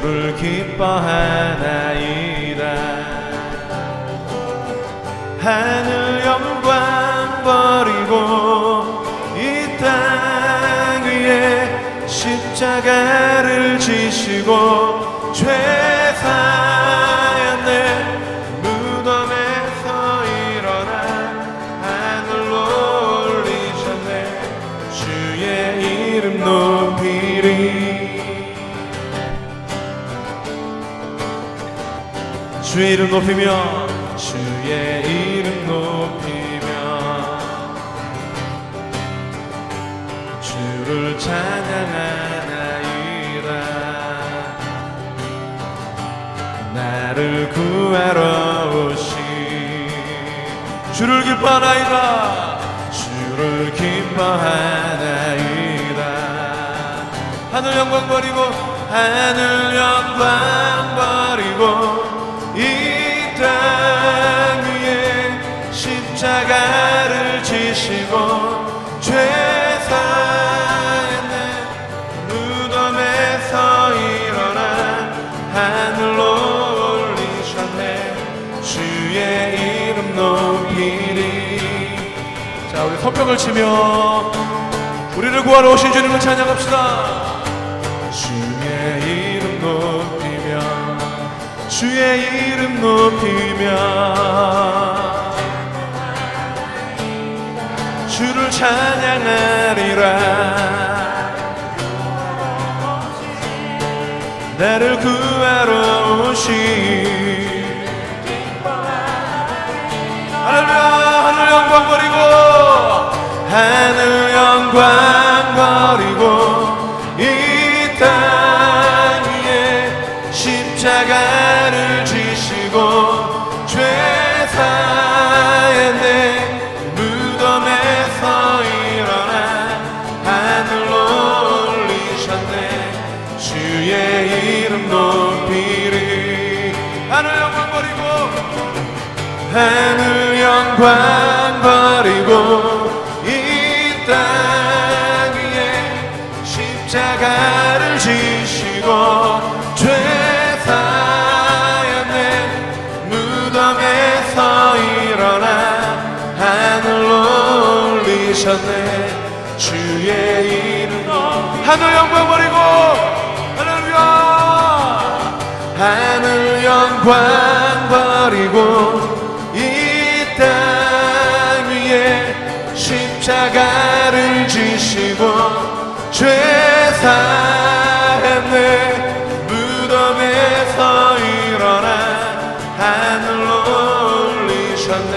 주를 기뻐하나이다. 하늘 영광 버리고 이 땅 위에 십자가를 지시고 죄 사였네. 무덤에서 일어나 하늘로 올리셨네. 주의 이름 높이리. 주의 이름 높이며 주의 이름 높이며 주를 찬양하나이다. 나를 구하러 오신 주를 기뻐하나이다. 주를 기뻐하나이다. 하늘 영광 버리고 하늘 영광 버리고 이 땅 위에 십자가를 지시고 죄 사했네. 무덤에서 일어나 하늘로 올리셨네. 주의 이름 높이리. 자, 우리 손뼉을 치며 우리를 구하러 오신 주님을 찬양합시다. 주의 이름 높이며 주의 이름 높이며 주를 찬양하리라. 나를 구하러 오신 할렐루야. 하늘 영광 버리고 하늘 영광 버리고 이 땅 위에 십자가를 지시고 죄 사했네. 무덤에서 일어나 하늘로 올리셨네. 주의 이름 높이리. 하늘 영광 버리고 하늘 영광 버리고 이 땅 위에 십자가를 지시고 죄 사였네. 무덤에서 일어나 하늘로 올리셨네. 주의 이름 하늘 영광 버리고 할렐루야. 하늘 영광 버리고 이 땅 위에 십자가를 지시고 죄 사했네. 무덤에서 일어나 하늘로 올리셨네.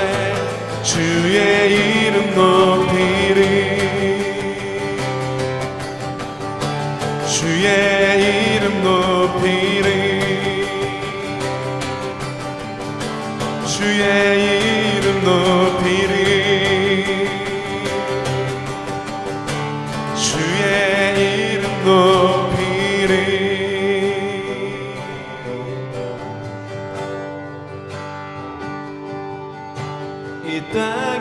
주의 이름 높이리. 주의 이름 높이리. 주의 이름 높이리. 주의 이름 높이리. 이 땅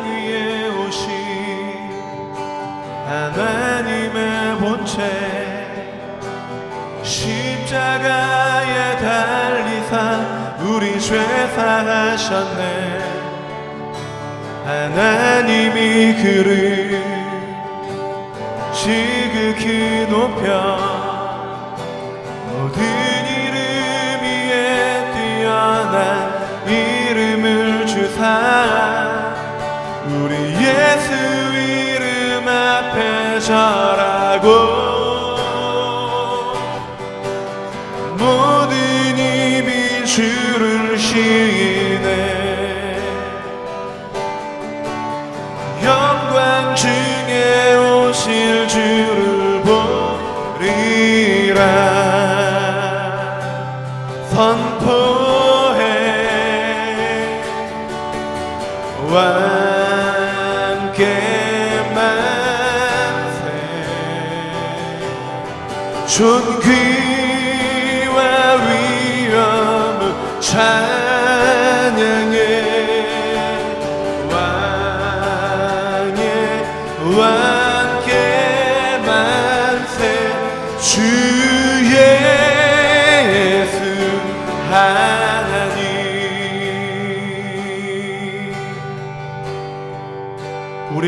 위에 오신 하나님의 본체 십자가에 달리사 우리 죄 사하셨네. 하나님이 그를 지극히 높여 모든 이름 위에 뛰어난 이름을 주사 우리 예수 이름 앞에 절하고 모든 입이 주를 시인해 영광 중에 오실 주를 보리라. 선포해 함께 만세. 존귀와 위엄을 찬양해. 왕의 왕께 만세. 주의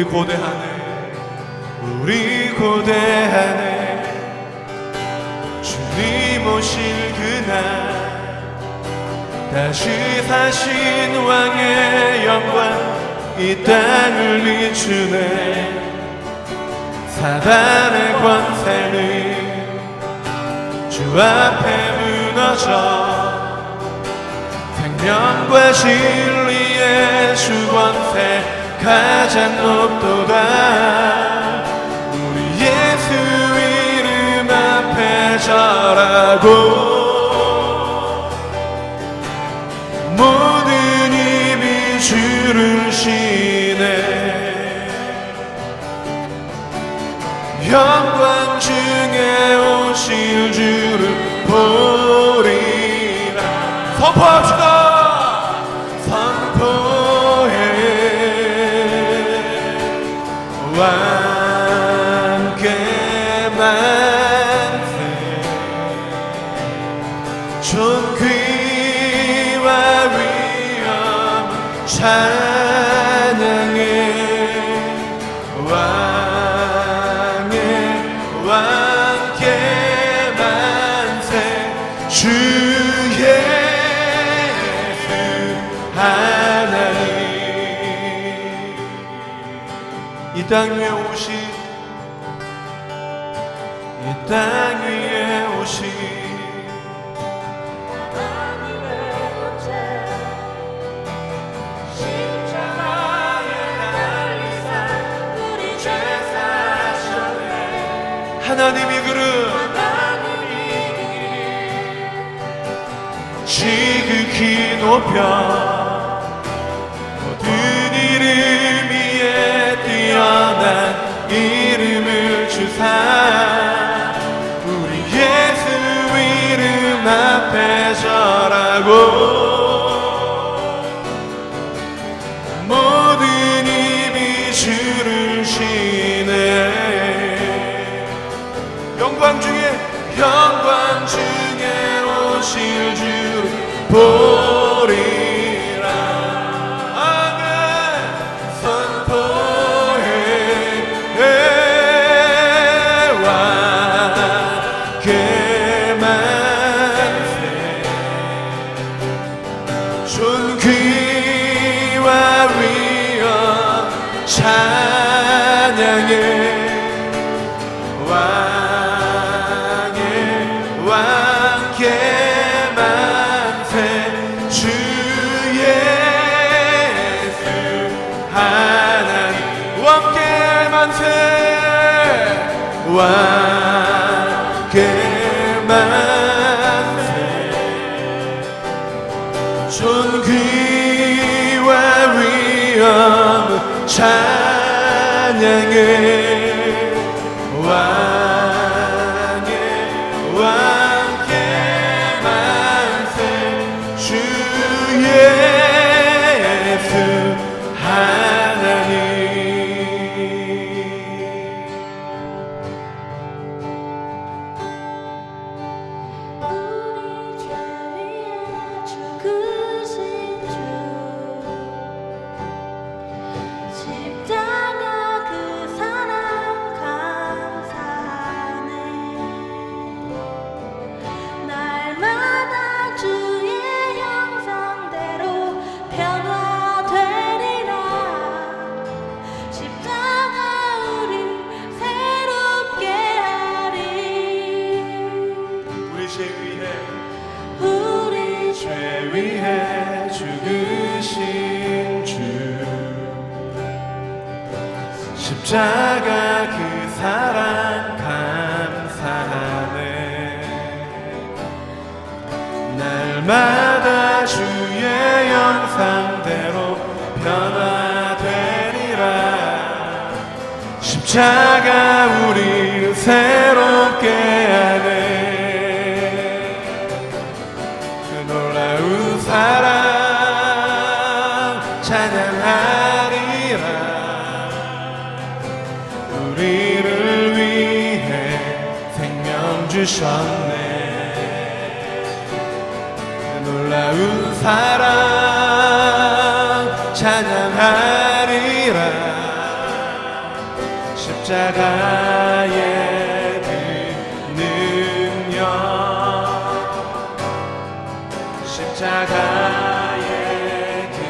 우리 고대하네 우리 고대하네 주님 오실 그날 다시 사신 왕의 영광 이 땅을 비추네 사단의 권세는 주 앞에 무너져 생명과 진리의 주 권세 가장 높도다 우리 예수 이름 앞에 절하고 모든 힘이 주를 쉬네 영광 중에 오실 주를 보리라 선포합시다 선포해 함께 만세 존귀와 위엄 찬양해 왕의 왕께 만세 주 예수 하나님 이 땅 위에 오신 이 땅 위에 오신 하나님의 존재 십자가에 달리사 우리 죄 사하셨네 하나님이 그를 지극히 높여 모든 이름 위에 뛰어난 이름을 주사 우리 예수 이름 앞에 절하고 모든 힘이 주를 쉬네 영광 중에 오실 주를 보리라 아멘 선포해 왕께 만세 존귀와 위엄 찬양해 왕께 만세 주 예수 하나님 왕께 만세 왕께 만세 존귀와 위엄 찬양해 왕께 만세 주 예수 하나님 우리 죄 위에 죽으신 주 십자가 그 사랑 감사하네 날마다 주의 형상대로 변화되리라 십자가 우리 새롭게 하리 우리 죄 위해 죽으신 주 십자가 그 사랑 감사하네 날마다 주의 형상대로 변화되리라 십자가 우리를 새롭게 하네 그 놀라운 사랑 찬양하리라 우리를 위해 생명 주셨네 그 놀라운 사랑 찬양하리라 십자가의 그 능력 십자가의 그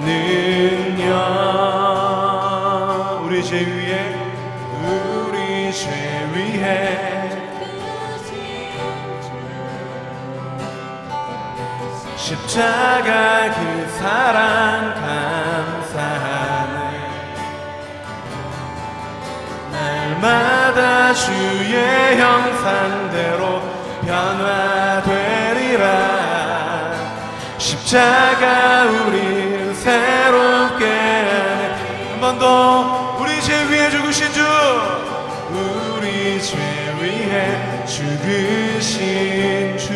능력 우리 죄 위에 십자가 그 사랑 감사하네 날마다 주의 형상대로 변화되리라 십자가 우리를 새롭게 하네 한 번 더 우리 죄 위에 죽으신 주 우리 죄 위에 죽으신 주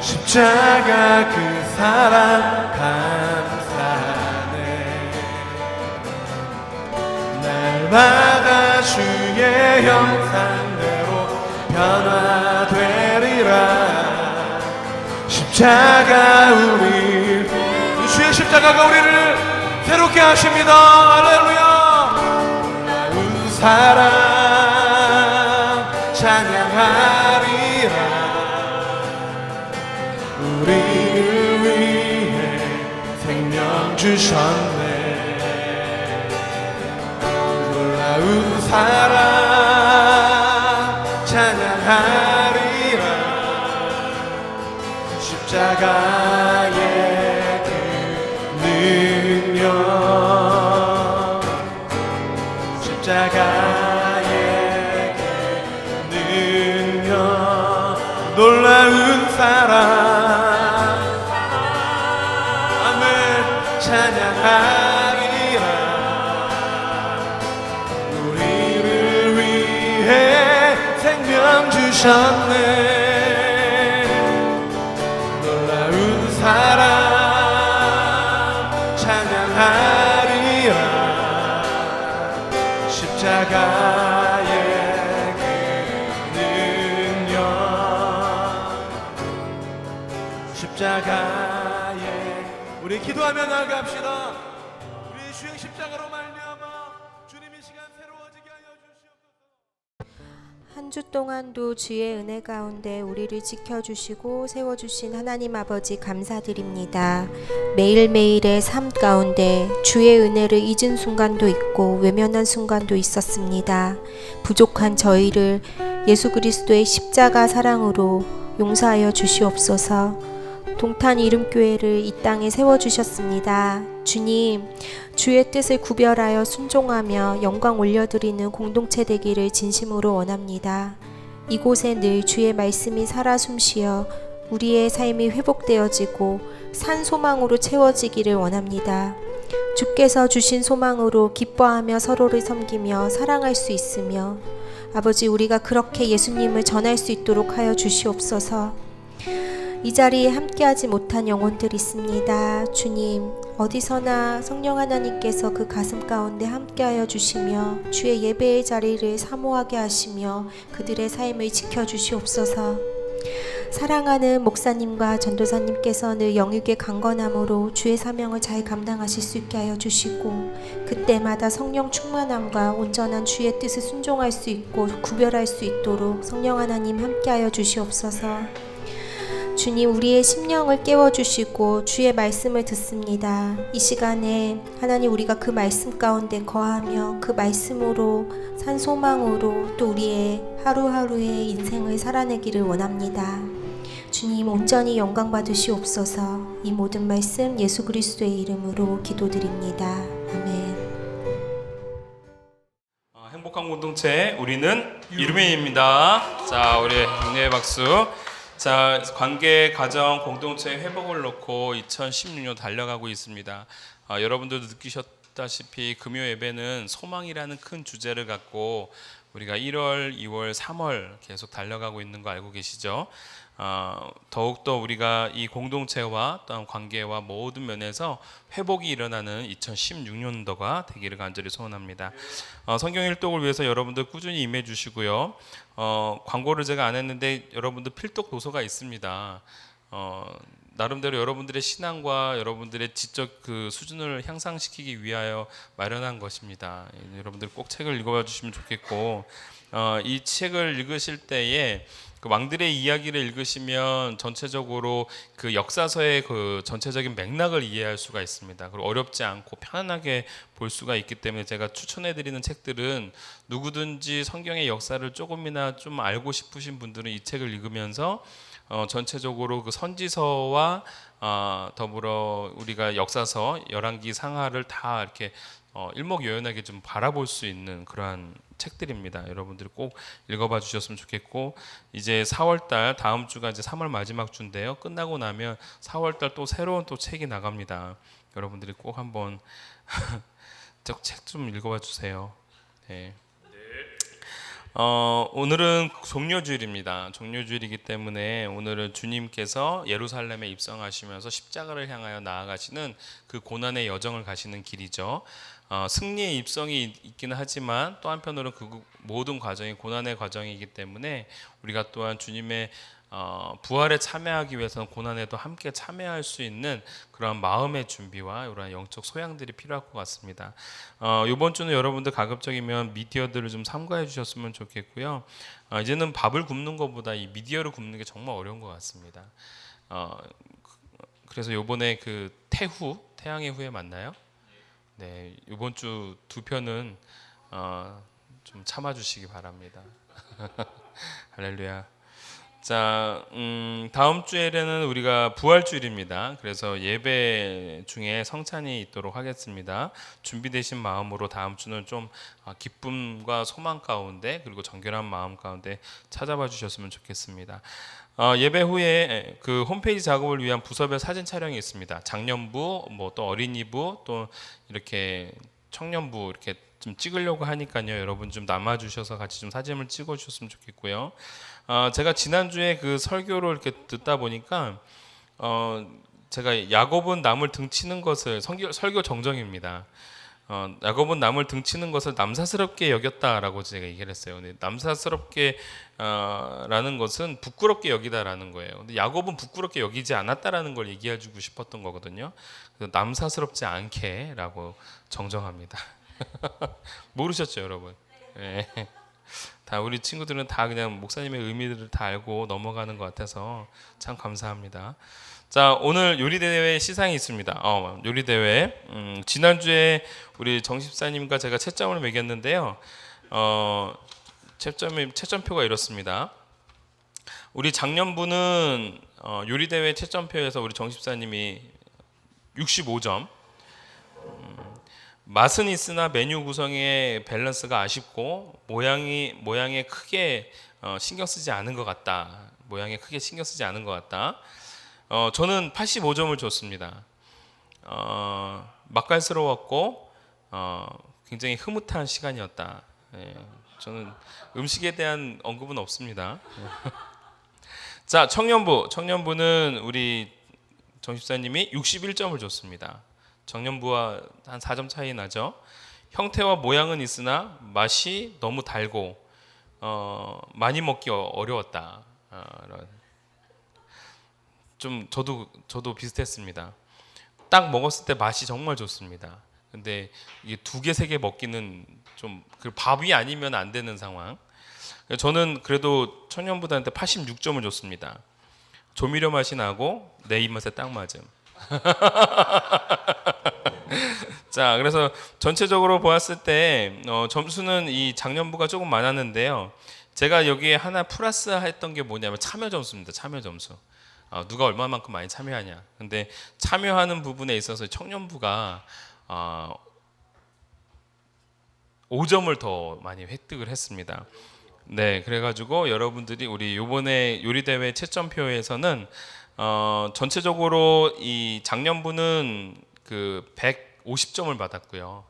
십자가 그 사랑 감사하네 날마다 주의 형상대로 변화되리라 십자가 우리 주의 십자가가 우리를 새롭게 하십니다 할렐루야 나운 사랑 찬양하리라 우리를 위해 생명 주셨네 놀라운 사랑 찬양하리라 십자가의 그 능력 십자가의 그 능력 놀라운 사랑 찬양하리라 우리를 위해 생명 주셨네 놀라운 사랑 찬양하리라 십자가의 그 능력 십자가의 우리 기도하며 나아갑시다. 우리 주의 십자가로 말미암아 주님 이 시간 새로워지게 하여 주시옵소서. 한 주 동안도 주의 은혜 가운데 우리를 지켜주시고 세워주신 하나님 아버지 감사드립니다. 매일매일의 삶 가운데 주의 은혜를 잊은 순간도 있고 외면한 순간도 있었습니다. 부족한 저희를 예수 그리스도의 십자가 사랑으로 용서하여 주시옵소서. 동탄 이름교회를 이 땅에 세워주셨습니다. 주님, 주의 뜻을 구별하여 순종하며 영광 올려드리는 공동체 되기를 진심으로 원합니다. 이곳에 늘 주의 말씀이 살아 숨쉬어 우리의 삶이 회복되어지고 산 소망으로 채워지기를 원합니다. 주께서 주신 소망으로 기뻐하며 서로를 섬기며 사랑할 수 있으며 아버지 우리가 그렇게 예수님을 전할 수 있도록 하여 주시옵소서. 이 자리에 함께하지 못한 영혼들이 있습니다. 주님, 어디서나 성령 하나님께서 그 가슴 가운데 함께하여 주시며 주의 예배의 자리를 사모하게 하시며 그들의 삶을 지켜주시옵소서. 사랑하는 목사님과 전도사님께서 늘 영육의 강건함으로 주의 사명을 잘 감당하실 수 있게 하여 주시고 그때마다 성령 충만함과 온전한 주의 뜻을 순종할 수 있고 구별할 수 있도록 성령 하나님 함께하여 주시옵소서. 주님, 우리의 심령을 깨워주시고 주의 말씀을 듣습니다. 이 시간에 하나님 우리가 그 말씀 가운데 거하며 그 말씀으로 산 소망으로 또 우리의 하루하루의 인생을 살아내기를 원합니다. 주님, 온전히 영광 받으시옵소서. 이 모든 말씀 예수 그리스도의 이름으로 기도드립니다. 아멘. 행복한 공동체 우리는 이루민입니다. 자, 우리 네 박수. 자, 관계, 가정, 공동체 회복을 놓고 2016년 달려가고 있습니다. 여러분들도 느끼셨다시피 금요 예배는 소망이라는 큰 주제를 갖고 우리가 1월, 2월, 3월 계속 달려가고 있는 거 알고 계시죠? 더욱더 우리가 이 공동체와 또한 관계와 모든 면에서 회복이 일어나는 2016년도가 되기를 간절히 소원합니다. 성경 일독을 위해서 여러분들 꾸준히 임해 주시고요. 광고를 제가 안 했는데 여러분들 필독 도서가 있습니다. 나름대로 여러분들의 신앙과 여러분들의 지적 그 수준을 향상시키기 위하여 마련한 것입니다. 여러분들 꼭 책을 읽어봐 주시면 좋겠고, 이 책을 읽으실 때에 그 왕들의 이야기를 읽으시면 전체적으로 그 역사서의 그 전체적인 맥락을 이해할 수가 있습니다. 그리고 어렵지 않고 편안하게 볼 수가 있기 때문에 제가 추천해드리는 책들은 누구든지 성경의 역사를 조금이나 좀 알고 싶으신 분들은 이 책을 읽으면서 전체적으로 그 선지서와 더불어 우리가 역사서, 열왕기, 상하를 다 이렇게 일목요연하게 좀 바라볼 수 있는 그러한 책들입니다. 여러분들이 꼭 읽어봐 주셨으면 좋겠고, 이제 4월달 다음 주가 이제 3월 마지막 주인데요. 끝나고 나면 4월달 또 새로운 또 책이 나갑니다. 여러분들이 꼭 한번 책 좀 읽어봐 주세요. 네. 오늘은 종료주일입니다. 종료주일이기 때문에 오늘은 주님께서 예루살렘에 입성하시면서 십자가를 향하여 나아가시는 그 고난의 여정을 가시는 길이죠. 승리의 입성이 있기는 하지만 또 한편으로는 그 모든 과정이 고난의 과정이기 때문에 우리가 또한 주님의 부활에 참여하기 위해서는 고난에도 함께 참여할 수 있는 그런 마음의 준비와 이런 영적 소양들이 필요할 것 같습니다. 이번 주는 여러분들 가급적이면 미디어들을 좀 삼가해 주셨으면 좋겠고요. 이제는 밥을 굽는 것보다 이 미디어를 굽는 게 정말 어려운 것 같습니다. 그래서 이번에 그 태양의 후예 맞나요? 네, 이번 주 2편은 좀 참아주시기 바랍니다. 할렐루야. 자, 다음 주에는 우리가 부활주일입니다. 그래서 예배 중에 성찬이 있도록 하겠습니다. 준비되신 마음으로 다음 주는 좀 기쁨과 소망 가운데 그리고 정결한 마음 가운데 찾아봐 주셨으면 좋겠습니다. 예배 후에 그 홈페이지 작업을 위한 부서별 사진 촬영이 있습니다. 장년부, 뭐 또 어린이부, 또 이렇게 청년부 이렇게 좀 찍으려고 하니까요. 여러분 좀 남아 주셔서 같이 좀 사진을 찍어 주셨으면 좋겠고요. 제가 지난주에 그 설교를 이렇게 듣다 보니까 제가 야곱은 남을 등치는 것을 설교 정정입니다. 야곱은 남을 등치는 것을 남사스럽게 여겼다라고 제가 얘기를 했어요. 근데 남사스럽게 라는 것은 부끄럽게 여기다라는 거예요. 근데 야곱은 부끄럽게 여기지 않았다라는 걸 얘기해주고 싶었던 거거든요. 그래서 남사스럽지 않게라고 정정합니다. 모르셨죠, 여러분? 네. 다 우리 친구들은 다 그냥 목사님의 의미들을 다 알고 넘어가는 것 같아서 참 감사합니다. 자, 오늘 요리대회 시상이 있습니다. 요리대회. 지난주에 우리 정십사님과 제가 채점을 매겼는데요. 채점표가 이렇습니다. 우리 작년부는 요리대회 채점표에서 우리 정십사님이 65점. 맛은 있으나 메뉴 구성의 밸런스가 아쉽고 모양에 크게 신경 쓰지 않은 것 같다. 모양에 크게 신경 쓰지 않은 것 같다. 저는 85점을 줬습니다. 맛깔스러웠고 굉장히 흐뭇한 시간이었다. 저는 음식에 대한 언급은 없습니다. 자, 청년부는 우리 정십사님이 61점을 줬습니다. 정년부와 한 4점 차이 나죠. 형태와 모양은 있으나 맛이 너무 달고 많이 먹기 어려웠다. 좀 저도 비슷했습니다. 딱 먹었을 때 맛이 정말 좋습니다. 근데 이게 2개, 3개 먹기는 좀 그 밥이 아니면 안 되는 상황. 저는 그래도 청년부한테 86점을 줬습니다. 조미료 맛이 나고 내 입맛에 딱 맞음. 자, 그래서 전체적으로 보았을 때 점수는 이 작년부가 조금 많았는데요. 제가 여기에 하나 플러스 했던 게 뭐냐면 참여 점수입니다. 참여 점수. 누가 얼마만큼 많이 참여하냐. 근데 참여하는 부분에 있어서 청년부가 5점을 더 많이 획득을 했습니다. 네, 그래가지고 여러분들이 우리 이번에 요리대회 채점표에서는 전체적으로 이 작년부는 그 150점을 받았고요.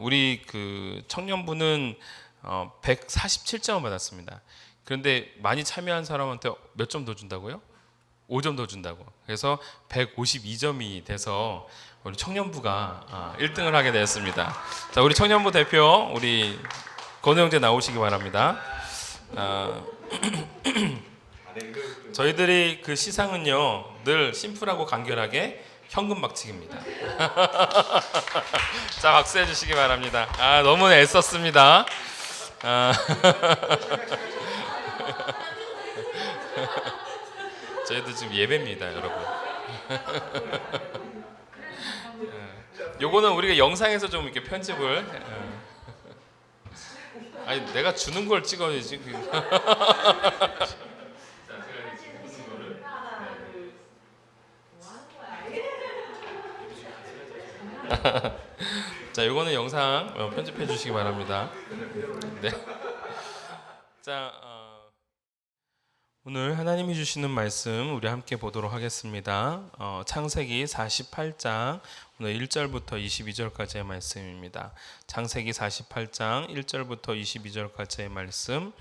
우리 그 청년부는 147점을 받았습니다. 그런데 많이 참여한 사람한테 몇 점 더 준다고요? 5점 더 준다고. 그래서 152점이 돼서 우리 청년부가 1등을 하게 되었습니다. 자, 우리 청년부 대표 우리 건우 형제 나오시기 바랍니다. 저희들이 그 시상은요 늘 심플하고 간결하게 현금 박치기입니다. 자, 박수 해주시기 바랍니다. 아, 너무 애썼습니다. 아. 저희도 지금 예배입니다, 여러분. 요거는 우리가 영상에서 좀 이렇게 편집을. 아니, 내가 주는 걸 찍어야지. 자, 요거는 영상 편집해 주시기 바랍니다. 네. 자, 오늘 하나님이 주시는 말씀 우리 함께 보도록 하겠습니다. 창세기 48장 오늘 1절부터 22절까지의 말씀입니다. 창세기 48장 1절부터 22절까지의 말씀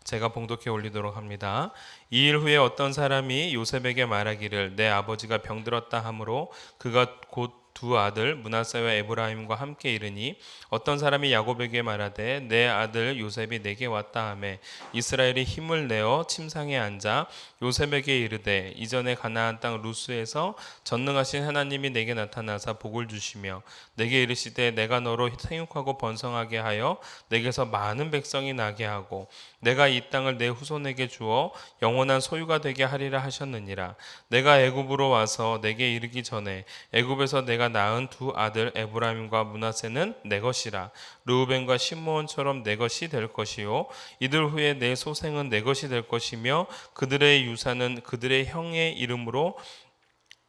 제가 봉독해 올리도록 합니다. 2일 후에 어떤 사람이 요셉에게 말하기를 내 아버지가 병들었다 하므로 그가 곧 두 아들 므낫세와 에브라임과 함께 이르니 어떤 사람이 야곱에게 말하되 내 아들 요셉이 내게 왔다 하매 이스라엘이 힘을 내어 침상에 앉아 요셉에게 이르되 이전에 가나안 땅 루스에서 전능하신 하나님이 내게 나타나사 복을 주시며 내게 이르시되 내가 너로 생육하고 번성하게 하여 내게서 많은 백성이 나게 하고 내가 이 땅을 내 후손에게 주어 영원한 소유가 되게 하리라 하셨느니라. 내가 애굽으로 와서 내게 이르기 전에 애굽에서 내가 낳은 두 아들 에브라임과 므낫세는 내 것이라. 르우벤과 시므온처럼 내 것이 될 것이요 이들 후에 내 소생은 내 것이 될 것이며 그들의 유산은 그들의 형의 이름으로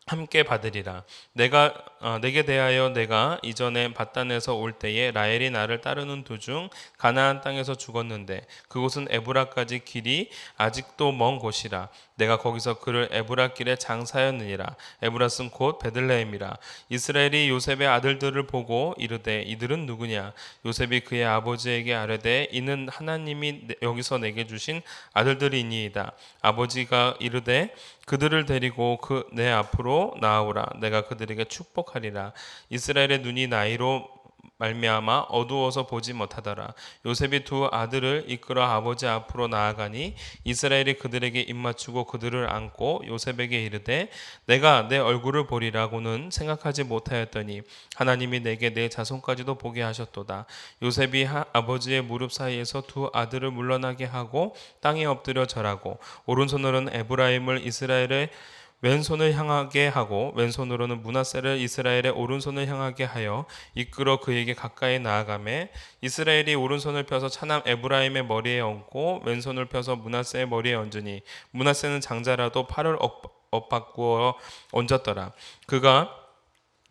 함께 받으리라. 내게 대하여 내가 이전에 밧단에서 올 때에 라헬이 나를 따르는 도중 가나안 땅에서 죽었는데 그곳은 에브라까지 길이 아직도 먼 곳이라. 내가 거기서 그를 에브라 길에 장사였느니라. 에브라는 곧 베들레헴이라. 이스라엘이 요셉의 아들들을 보고 이르되 이들은 누구냐? 요셉이 그의 아버지에게 아뢰되 이는 하나님이 여기서 내게 주신 아들들이니이다. 아버지가 이르되 그들을 데리고 내 앞으로 나아오라. 내가 그들에게 축복하리라. 이스라엘의 눈이 나이로 말미암아 어두워서 보지 못하더라. 요셉이 두 아들을 이끌어 아버지 앞으로 나아가니 이스라엘이 그들에게 입맞추고 그들을 안고 요셉에게 이르되 내가 내 얼굴을 보리라고는 생각하지 못하였더니 하나님이 내게 내 자손까지도 보게 하셨도다. 요셉이 아버지의 무릎 사이에서 두 아들을 물러나게 하고 땅에 엎드려 절하고 오른손으로는 에브라임을 이스라엘의 왼손을 향하게 하고 왼손으로는 므낫세를 이스라엘의 오른손을 향하게 하여 이끌어 그에게 가까이 나아가매 이스라엘이 오른손을 펴서 차남 에브라임의 머리에 얹고 왼손을 펴서 므낫세의 머리에 얹으니 므낫세는 장자라도 팔을 엇바꾸어 얹었더라. 그가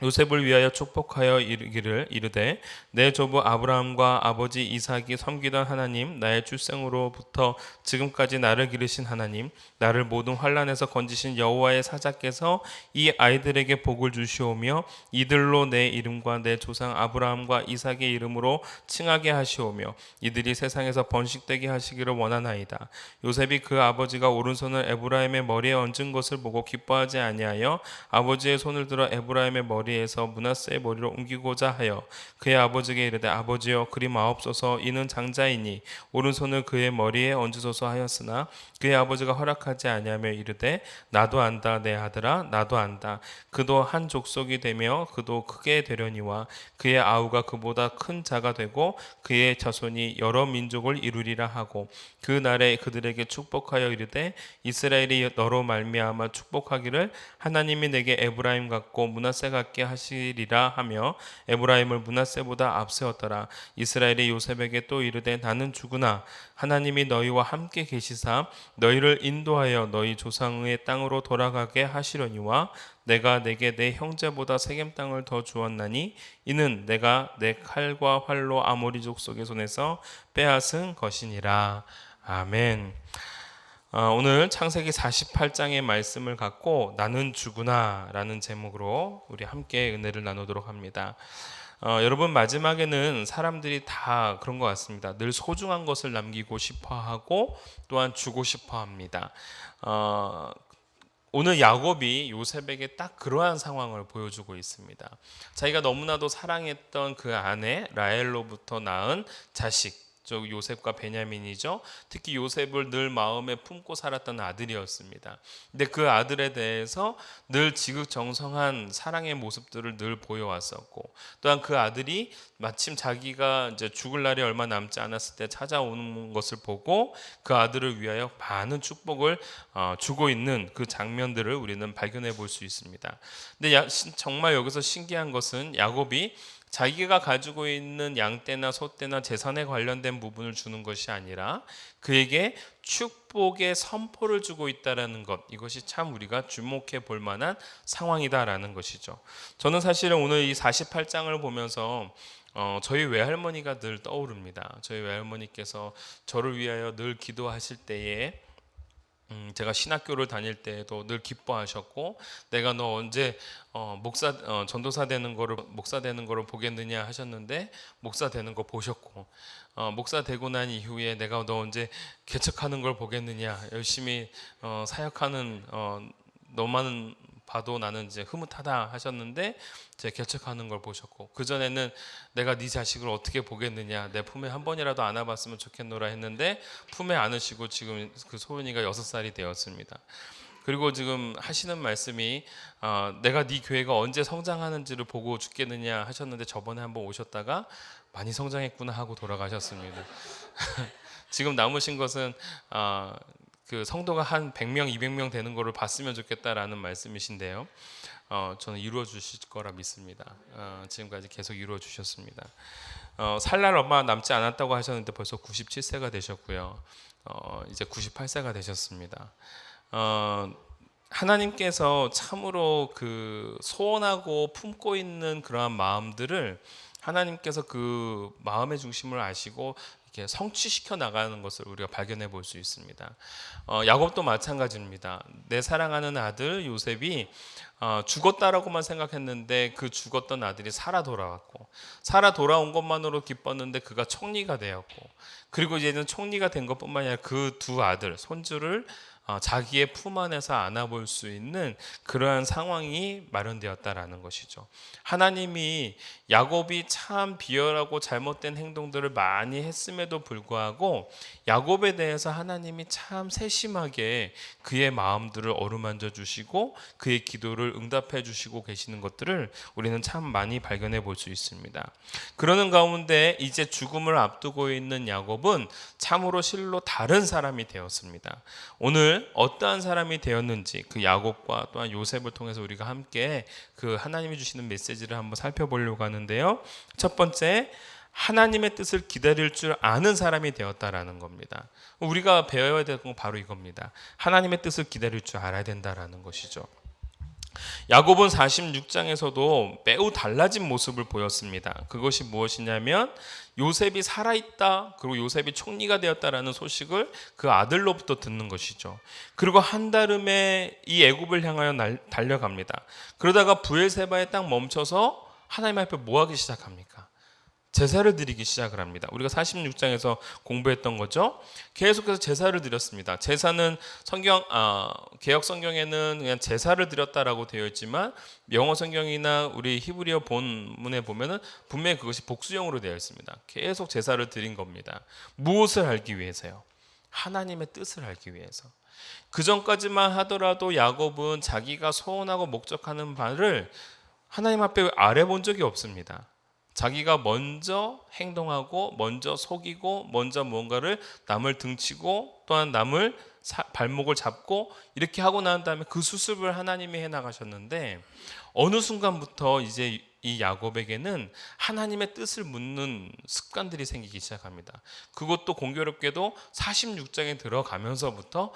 요셉을 위하여 축복하여 이르되 내 조부 아브라함과 아버지 이삭이 섬기던 하나님 나의 출생으로부터 지금까지 나를 기르신 하나님 나를 모든 환난에서 건지신 여호와의 사자께서 이 아이들에게 복을 주시오며 이들로 내 이름과 내 조상 아브라함과 이삭의 이름으로 칭하게 하시오며 이들이 세상에서 번식되게 하시기를 원하나이다. 요셉이 그 아버지가 오른손을 에브라임의 머리에 얹은 것을 보고 기뻐하지 아니하여 아버지의 손을 들어 에브라임의 머리에서 므낫세의 머리로 옮기고자 하여 그의 아버지에게 이르되 아버지여 그리 마옵소서 이는 장자이니 오른손을 그의 머리에 얹으소서 하였으나 그의 아버지가 허락하지 아니하며 이르되 나도 안다 내 아들아 나도 안다. 그도 한 족속이 되며 그도 크게 되려니와 그의 아우가 그보다 큰 자가 되고 그의 자손이 여러 민족을 이루리라 하고 그 날에 그들에게 축복하여 이르되 이스라엘이 너로 말미암아 축복하기를 하나님이 내게 에브라임 같고 므낫세 같게 하시리라 하며 에브라임을 므낫세보다 앞세웠더라. 이스라엘이 요셉에게 또 이르되 나는 죽으나 하나님이 너희와 함께 계시사 너희를 인도하여 너희 조상의 땅으로 돌아가게 하시려니와 내가 내게 내 형제보다 세겜 땅을 더 주었나니 이는 내가 내 칼과 활로 아모리 족속의 손에서 빼앗은 것이니라. 아멘. 오늘 창세기 48장의 말씀을 갖고 나는 주구나 라는 제목으로 우리 함께 은혜를 나누도록 합니다. 여러분 마지막에는 사람들이 다 그런 것 같습니다. 늘 소중한 것을 남기고 싶어하고 또한 주고 싶어합니다. 오늘 야곱이 요셉에게 딱 그러한 상황을 보여주고 있습니다. 자기가 너무나도 사랑했던 그 아내 라헬로부터 낳은 자식 저 요셉과 베냐민이죠. 특히 요셉을 늘 마음에 품고 살았던 아들이었습니다. 근데 그 아들에 대해서 늘 지극정성한 사랑의 모습들을 늘 보여왔었고, 또한 그 아들이 마침 자기가 이제 죽을 날이 얼마 남지 않았을 때 찾아오는 것을 보고 그 아들을 위하여 많은 축복을 주고 있는 그 장면들을 우리는 발견해 볼 수 있습니다. 근데 정말 여기서 신기한 것은 야곱이 자기가 가지고 있는 양떼나 소떼나 재산에 관련된 부분을 주는 것이 아니라 그에게 축복의 선포를 주고 있다라는 것, 이것이 참 우리가 주목해 볼 만한 상황이다라는 것이죠. 저는 사실은 오늘 이 48장을 보면서 저희 외할머니가 늘 떠오릅니다. 저희 외할머니께서 저를 위하여 늘 기도하실 때에 제가 신학교를 다닐 때에도 늘 기뻐하셨고, 내가 너 언제 전도사 되는 거를 목사 되는 거를 보겠느냐 하셨는데 목사 되는 거 보셨고, 목사 되고 난 이후에 내가 너 언제 개척하는 걸 보겠느냐, 열심히 사역하는 너만 봐도 나는 이제 흐뭇하다 하셨는데 제 개척하는 걸 보셨고, 그 전에는 내가 네 자식을 어떻게 보겠느냐, 내 품에 한 번이라도 안아봤으면 좋겠노라 했는데 품에 안으시고 지금 그 소은이가 6살이 되었습니다. 그리고 지금 하시는 말씀이 내가 네 교회가 언제 성장하는지를 보고 죽겠느냐 하셨는데 저번에 한번 오셨다가 많이 성장했구나 하고 돌아가셨습니다. 지금 남으신 것은 그 성도가 한 100명, 200명 되는 거를 봤으면 좋겠다라는 말씀이신데요. 저는 이루어 주실 거라 믿습니다. 지금까지 계속 이루어 주셨습니다. 살 날 얼마 남지 않았다고 하셨는데 벌써 97세가 되셨고요. 이제 98세가 되셨습니다. 하나님께서 참으로 그 소원하고 품고 있는 그러한 마음들을 하나님께서 그 마음의 중심을 아시고 이렇게 성취시켜 나가는 것을 우리가 발견해 볼 수 있습니다. 야곱도 마찬가지입니다. 내 사랑하는 아들 요셉이 죽었다라고만 생각했는데 그 죽었던 아들이 살아 돌아왔고, 살아 돌아온 것만으로 기뻤는데 그가 총리가 되었고, 그리고 이제는 총리가 된 것뿐만 아니라 그 두 아들 손주를 자기의 품 안에서 안아볼 수 있는 그러한 상황이 마련되었다라는 것이죠. 하나님이 야곱이 참 비열하고 잘못된 행동들을 많이 했음에도 불구하고 야곱에 대해서 하나님이 참 세심하게 그의 마음들을 어루만져 주시고 그의 기도를 응답해 주시고 계시는 것들을 우리는 참 많이 발견해 볼 수 있습니다. 그러는 가운데 이제 죽음을 앞두고 있는 야곱은 참으로 실로 다른 사람이 되었습니다. 오늘 어떠한 사람이 되었는지 그 야곱과 또한 요셉을 통해서 우리가 함께 그 하나님이 주시는 메시지를 한번 살펴보려고 하는데요. 첫 번째, 하나님의 뜻을 기다릴 줄 아는 사람이 되었다라는 겁니다. 우리가 배워야 될 건 바로 이겁니다. 하나님의 뜻을 기다릴 줄 알아야 된다라는 것이죠. 야곱은 46장에서도 매우 달라진 모습을 보였습니다. 그것이 무엇이냐면 요셉이 살아있다, 그리고 요셉이 총리가 되었다라는 소식을 그 아들로부터 듣는 것이죠. 그리고 한달음에 이 애굽을 향하여 달려갑니다. 그러다가 브엘세바에 딱 멈춰서 하나님 앞에 뭐 하기 시작합니까? 제사를 드리기 시작을 합니다. 우리가 46장에서 공부했던 거죠. 계속해서 제사를 드렸습니다. 제사는 개역 성경에는 그냥 제사를 드렸다라고 되어 있지만 영어 성경이나 우리 히브리어 본문에 보면은 분명히 그것이 복수형으로 되어 있습니다. 계속 제사를 드린 겁니다. 무엇을 알기 위해서요? 하나님의 뜻을 알기 위해서. 그 전까지만 하더라도 야곱은 자기가 소원하고 목적하는 바를 하나님 앞에 아뢰본 적이 없습니다. 자기가 먼저 행동하고 먼저 속이고 먼저 뭔가를 남을 등치고 또한 남을 발목을 잡고 이렇게 하고 난 다음에 그 수습을 하나님이 해나가셨는데 어느 순간부터 이제 이 야곱에게는 하나님의 뜻을 묻는 습관들이 생기기 시작합니다. 그것도 공교롭게도 46장에 들어가면서부터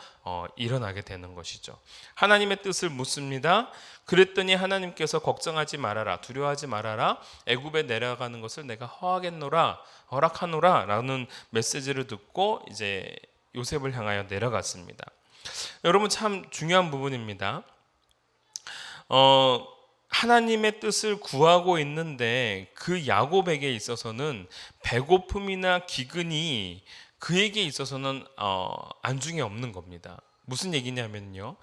일어나게 되는 것이죠. 하나님의 뜻을 묻습니다. 그랬더니 하나님께서 걱정하지 말아라, 두려워하지 말아라, 애굽에 내려가는 것을 내가 허락하노라 라는 메시지를 듣고 이제 요셉을 향하여 내려갔습니다. 여러분, 참 중요한 부분입니다. 하나님의 뜻을 구하고 있는데 그 야곱에게 있어서는 배고픔이나 기근이 그에게 있어서는 안중에 없는 겁니다. 무슨 얘기냐면요,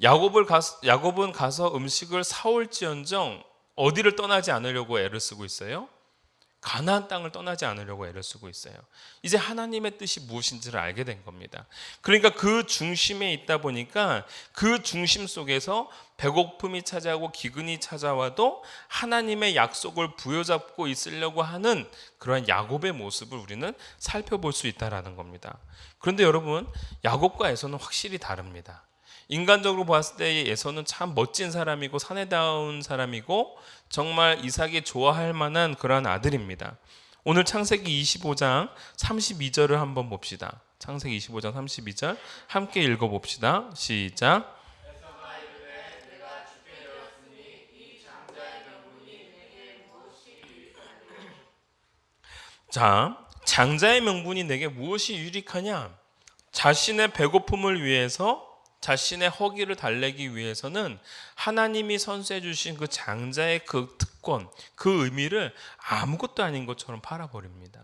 야곱은 가서 음식을 사올지언정 어디를 떠나지 않으려고 애를 쓰고 있어요? 가나안 땅을 떠나지 않으려고 애를 쓰고 있어요. 이제 하나님의 뜻이 무엇인지를 알게 된 겁니다. 그러니까 그 중심에 있다 보니까 그 중심 속에서 배고픔이 찾아오고 기근이 찾아와도 하나님의 약속을 부여잡고 있으려고 하는 그러한 야곱의 모습을 우리는 살펴볼 수 있다라는 겁니다. 그런데 여러분, 야곱과 에서는 확실히 다릅니다. 인간적으로 봤을 때 에서는 참 멋진 사람이고 사내다운 사람이고 정말 이삭이 좋아할 만한 그러한 아들입니다. 오늘 창세기 25장 32절을 한번 봅시다. 창세기 25장 32절 함께 읽어봅시다. 시작. 자, 장자의 명분이 내게 무엇이 유익하냐? 자신의 배고픔을 위해서, 자신의 허기를 달래기 위해서는 하나님이 선수해 주신 그 장자의 그 특권, 그 의미를 아무것도 아닌 것처럼 팔아버립니다.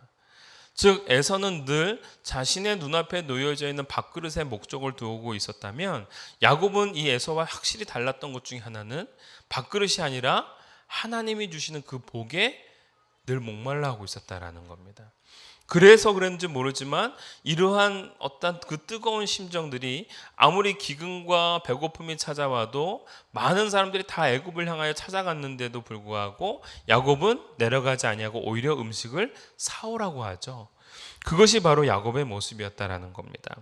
즉 에서는 늘 자신의 눈앞에 놓여져 있는 밥그릇의 목적을 두고 있었다면, 야곱은 이 에서와 확실히 달랐던 것 중에 하나는 밥그릇이 아니라 하나님이 주시는 그 복에 늘 목말라 하고 있었다라는 겁니다. 그래서 그런지 모르지만 이러한 어떤 그 뜨거운 심정들이 아무리 기근과 배고픔이 찾아와도 많은 사람들이 다 애굽을 향하여 찾아갔는데도 불구하고 야곱은 내려가지 아니하고 오히려 음식을 사오라고 하죠. 그것이 바로 야곱의 모습이었다라는 겁니다.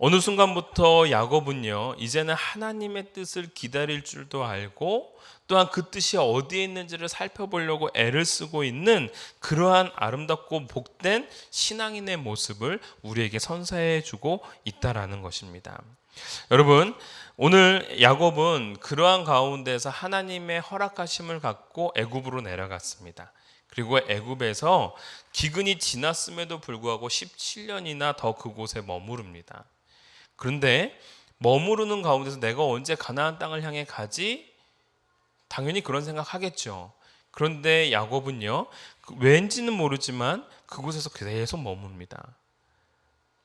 어느 순간부터 야곱은요, 이제는 하나님의 뜻을 기다릴 줄도 알고 또한 그 뜻이 어디에 있는지를 살펴보려고 애를 쓰고 있는 그러한 아름답고 복된 신앙인의 모습을 우리에게 선사해 주고 있다라는 것입니다. 여러분, 오늘 야곱은 그러한 가운데서 하나님의 허락하심을 갖고 애굽으로 내려갔습니다. 그리고 애굽에서 기근이 지났음에도 불구하고 17년이나 더 그곳에 머무릅니다. 그런데 머무르는 가운데서 내가 언제 가나안 땅을 향해 가지? 당연히 그런 생각하겠죠. 그런데 야곱은요, 왠지는 모르지만 그곳에서 계속 머뭅니다.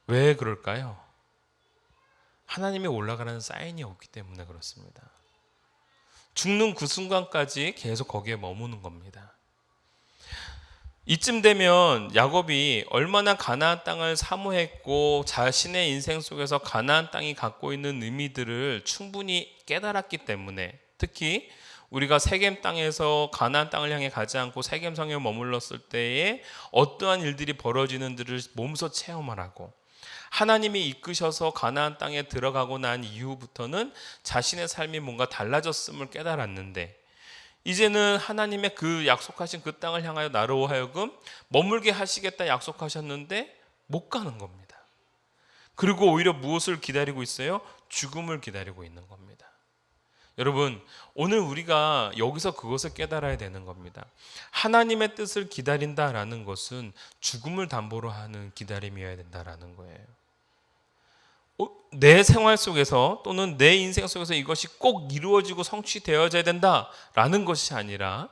왜 그럴까요? 하나님이 올라가라는 사인이 없기 때문에 그렇습니다. 죽는 그 순간까지 계속 거기에 머무는 겁니다. 이쯤 되면 야곱이 얼마나 가나안 땅을 사모했고 자신의 인생 속에서 가나안 땅이 갖고 있는 의미들을 충분히 깨달았기 때문에, 특히 우리가 세겜 땅에서 가나안 땅을 향해 가지 않고 세겜 성에 머물렀을 때에 어떠한 일들이 벌어지는지를 몸소 체험을 하고, 하나님이 이끄셔서 가나안 땅에 들어가고 난 이후부터는 자신의 삶이 뭔가 달라졌음을 깨달았는데, 이제는 하나님의 그 약속하신 그 땅을 향하여 나로 하여금 머물게 하시겠다 약속하셨는데 못 가는 겁니다. 그리고 오히려 무엇을 기다리고 있어요? 죽음을 기다리고 있는 겁니다. 여러분, 오늘 우리가 여기서 그것을 깨달아야 되는 겁니다. 하나님의 뜻을 기다린다라는 것은 죽음을 담보로 하는 기다림이어야 된다라는 거예요. 내 생활 속에서 또는 내 인생 속에서 이것이 꼭 이루어지고 성취되어져야 된다라는 것이 아니라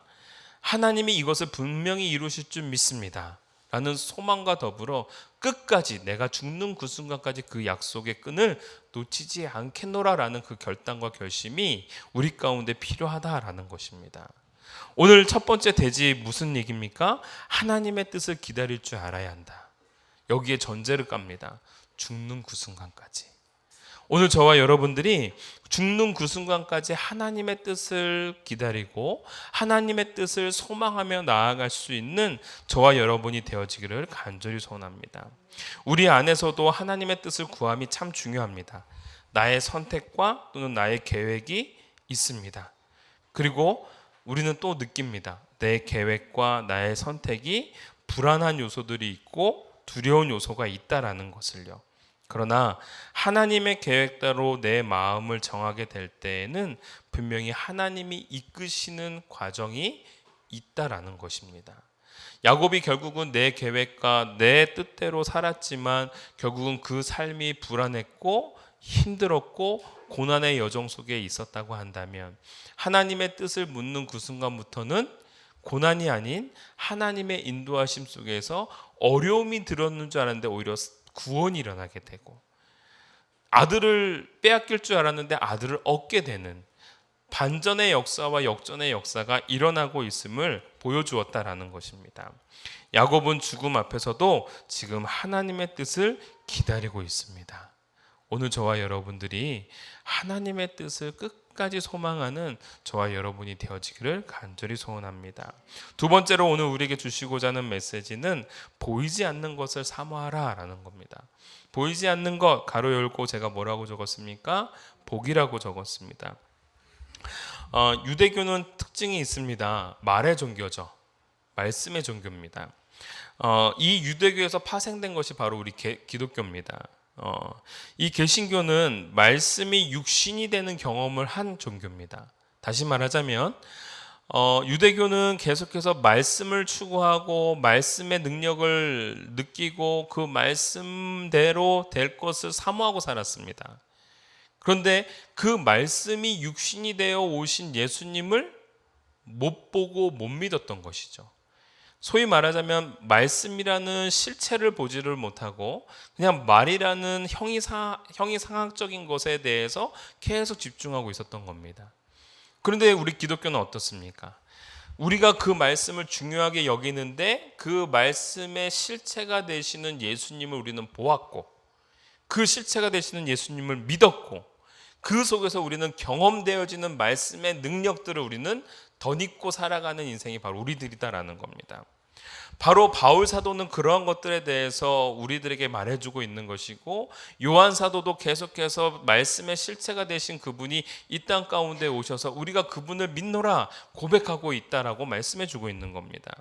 하나님이 이것을 분명히 이루실 줄 믿습니다 라는 소망과 더불어 끝까지 내가 죽는 그 순간까지 그 약속의 끈을 놓치지 않겠노라라는 그 결단과 결심이 우리 가운데 필요하다라는 것입니다. 오늘 첫 번째 대지 무슨 얘기입니까? 하나님의 뜻을 기다릴 줄 알아야 한다. 여기에 전제를 깝니다. 죽는 그 순간까지. 오늘 저와 여러분들이 죽는 그 순간까지 하나님의 뜻을 기다리고 하나님의 뜻을 소망하며 나아갈 수 있는 저와 여러분이 되어지기를 간절히 소원합니다. 우리 안에서도 하나님의 뜻을 구함이 참 중요합니다. 나의 선택과 또는 나의 계획이 있습니다. 그리고 우리는 또 느낍니다. 내 계획과 나의 선택이 불안한 요소들이 있고 두려운 요소가 있다라는 것을요. 그러나 하나님의 계획대로 내 마음을 정하게 될 때에는 분명히 하나님이 이끄시는 과정이 있다라는 것입니다. 야곱이 결국은 내 계획과 내 뜻대로 살았지만 결국은 그 삶이 불안했고 힘들었고 고난의 여정 속에 있었다고 한다면, 하나님의 뜻을 묻는 그 순간부터는 고난이 아닌 하나님의 인도하심 속에서 어려움이 들었는 줄 알았는데 오히려 구원이 일어나게 되고, 아들을 빼앗길 줄 알았는데 아들을 얻게 되는, 반전의 역사와 역전의 역사가 일어나고 있음을 보여주었다라는 것입니다. 야곱은 죽음 앞에서도 지금 하나님의 뜻을 기다리고 있습니다. 오늘 저와 여러분들이 하나님의 뜻을 끝까지 소망하는 저와 여러분이 되어지기를 간절히 소원합니다. 두 번째로 오늘 우리에게 주시고자 하는 메시지는 보이지 않는 것을 사모하라 라는 겁니다. 보이지 않는 것, 가로 열고 제가 뭐라고 적었습니까? 복이라고 적었습니다. 유대교는 특징이 있습니다. 말의 종교죠. 말씀의 종교입니다. 이 유대교에서 파생된 것이 바로 우리 기독교입니다. 이 개신교는 말씀이 육신이 되는 경험을 한 종교입니다. 다시 말하자면 유대교는 계속해서 말씀을 추구하고 말씀의 능력을 느끼고 그 말씀대로 될 것을 사모하고 살았습니다. 그런데 그 말씀이 육신이 되어 오신 예수님을 못 보고 못 믿었던 것이죠. 소위 말하자면 말씀이라는 실체를 보지를 못하고 그냥 말이라는 형이상학적인 것에 대해서 계속 집중하고 있었던 겁니다. 그런데 우리 기독교는 어떻습니까? 우리가 그 말씀을 중요하게 여기는데 그 말씀의 실체가 되시는 예수님을 우리는 보았고 그 실체가 되시는 예수님을 믿었고 그 속에서 우리는 경험되어지는 말씀의 능력들을 우리는 덧입고 살아가는 인생이 바로 우리들이다라는 겁니다. 바로 바울 사도는 그러한 것들에 대해서 우리들에게 말해주고 있는 것이고 요한 사도도 계속해서 말씀의 실체가 되신 그분이 이 땅 가운데 오셔서 우리가 그분을 믿노라 고백하고 있다라고 말씀해주고 있는 겁니다.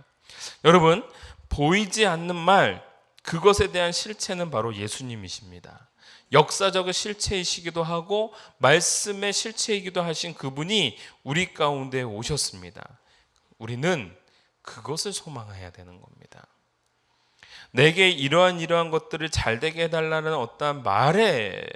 여러분, 보이지 않는 말, 그것에 대한 실체는 바로 예수님이십니다. 역사적인 실체이시기도 하고 말씀의 실체이기도 하신 그분이 우리 가운데 오셨습니다. 우리는 그것을 소망해야 되는 겁니다. 내게 이러한 것들을 잘 되게 해달라는 어떠한 말에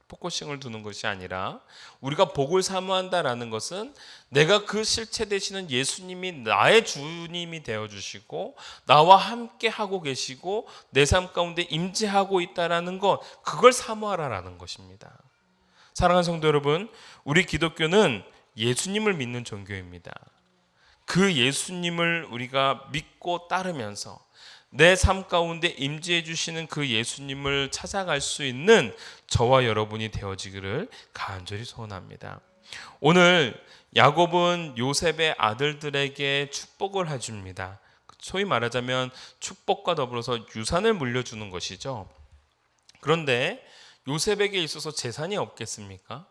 포커싱을 두는 것이 아니라 우리가 복을 사모한다라는 것은 내가 그 실체 되시는 예수님이 나의 주님이 되어주시고 나와 함께 하고 계시고 내 삶 가운데 임재하고 있다라는 것, 그걸 사모하라라는 것입니다. 사랑하는 성도 여러분, 우리 기독교는 예수님을 믿는 종교입니다. 그 예수님을 우리가 믿고 따르면서 내 삶 가운데 임재해 주시는 그 예수님을 찾아갈 수 있는 저와 여러분이 되어지기를 간절히 소원합니다. 오늘 야곱은 요셉의 아들들에게 축복을 해줍니다. 소위 말하자면 축복과 더불어서 유산을 물려주는 것이죠. 그런데 요셉에게 있어서 재산이 없겠습니까?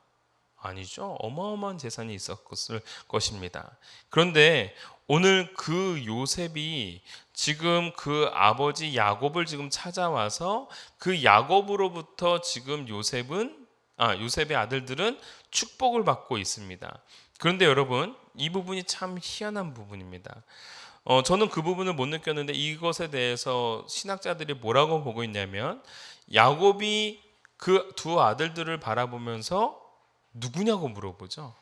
아니죠. 어마어마한 재산이 있었을 것입니다. 그런데 오늘 그 요셉이 지금 그 아버지 야곱을 지금 찾아와서 그 야곱으로부터 지금 요셉의 아들들은 축복을 받고 있습니다. 그런데 여러분, 이 부분이 참 희한한 부분입니다. 저는 그 부분을 못 느꼈는데 이것에 대해서 신학자들이 뭐라고 보고 있냐면 야곱이 그 두 아들들을 바라보면서 누구냐고 물어보죠.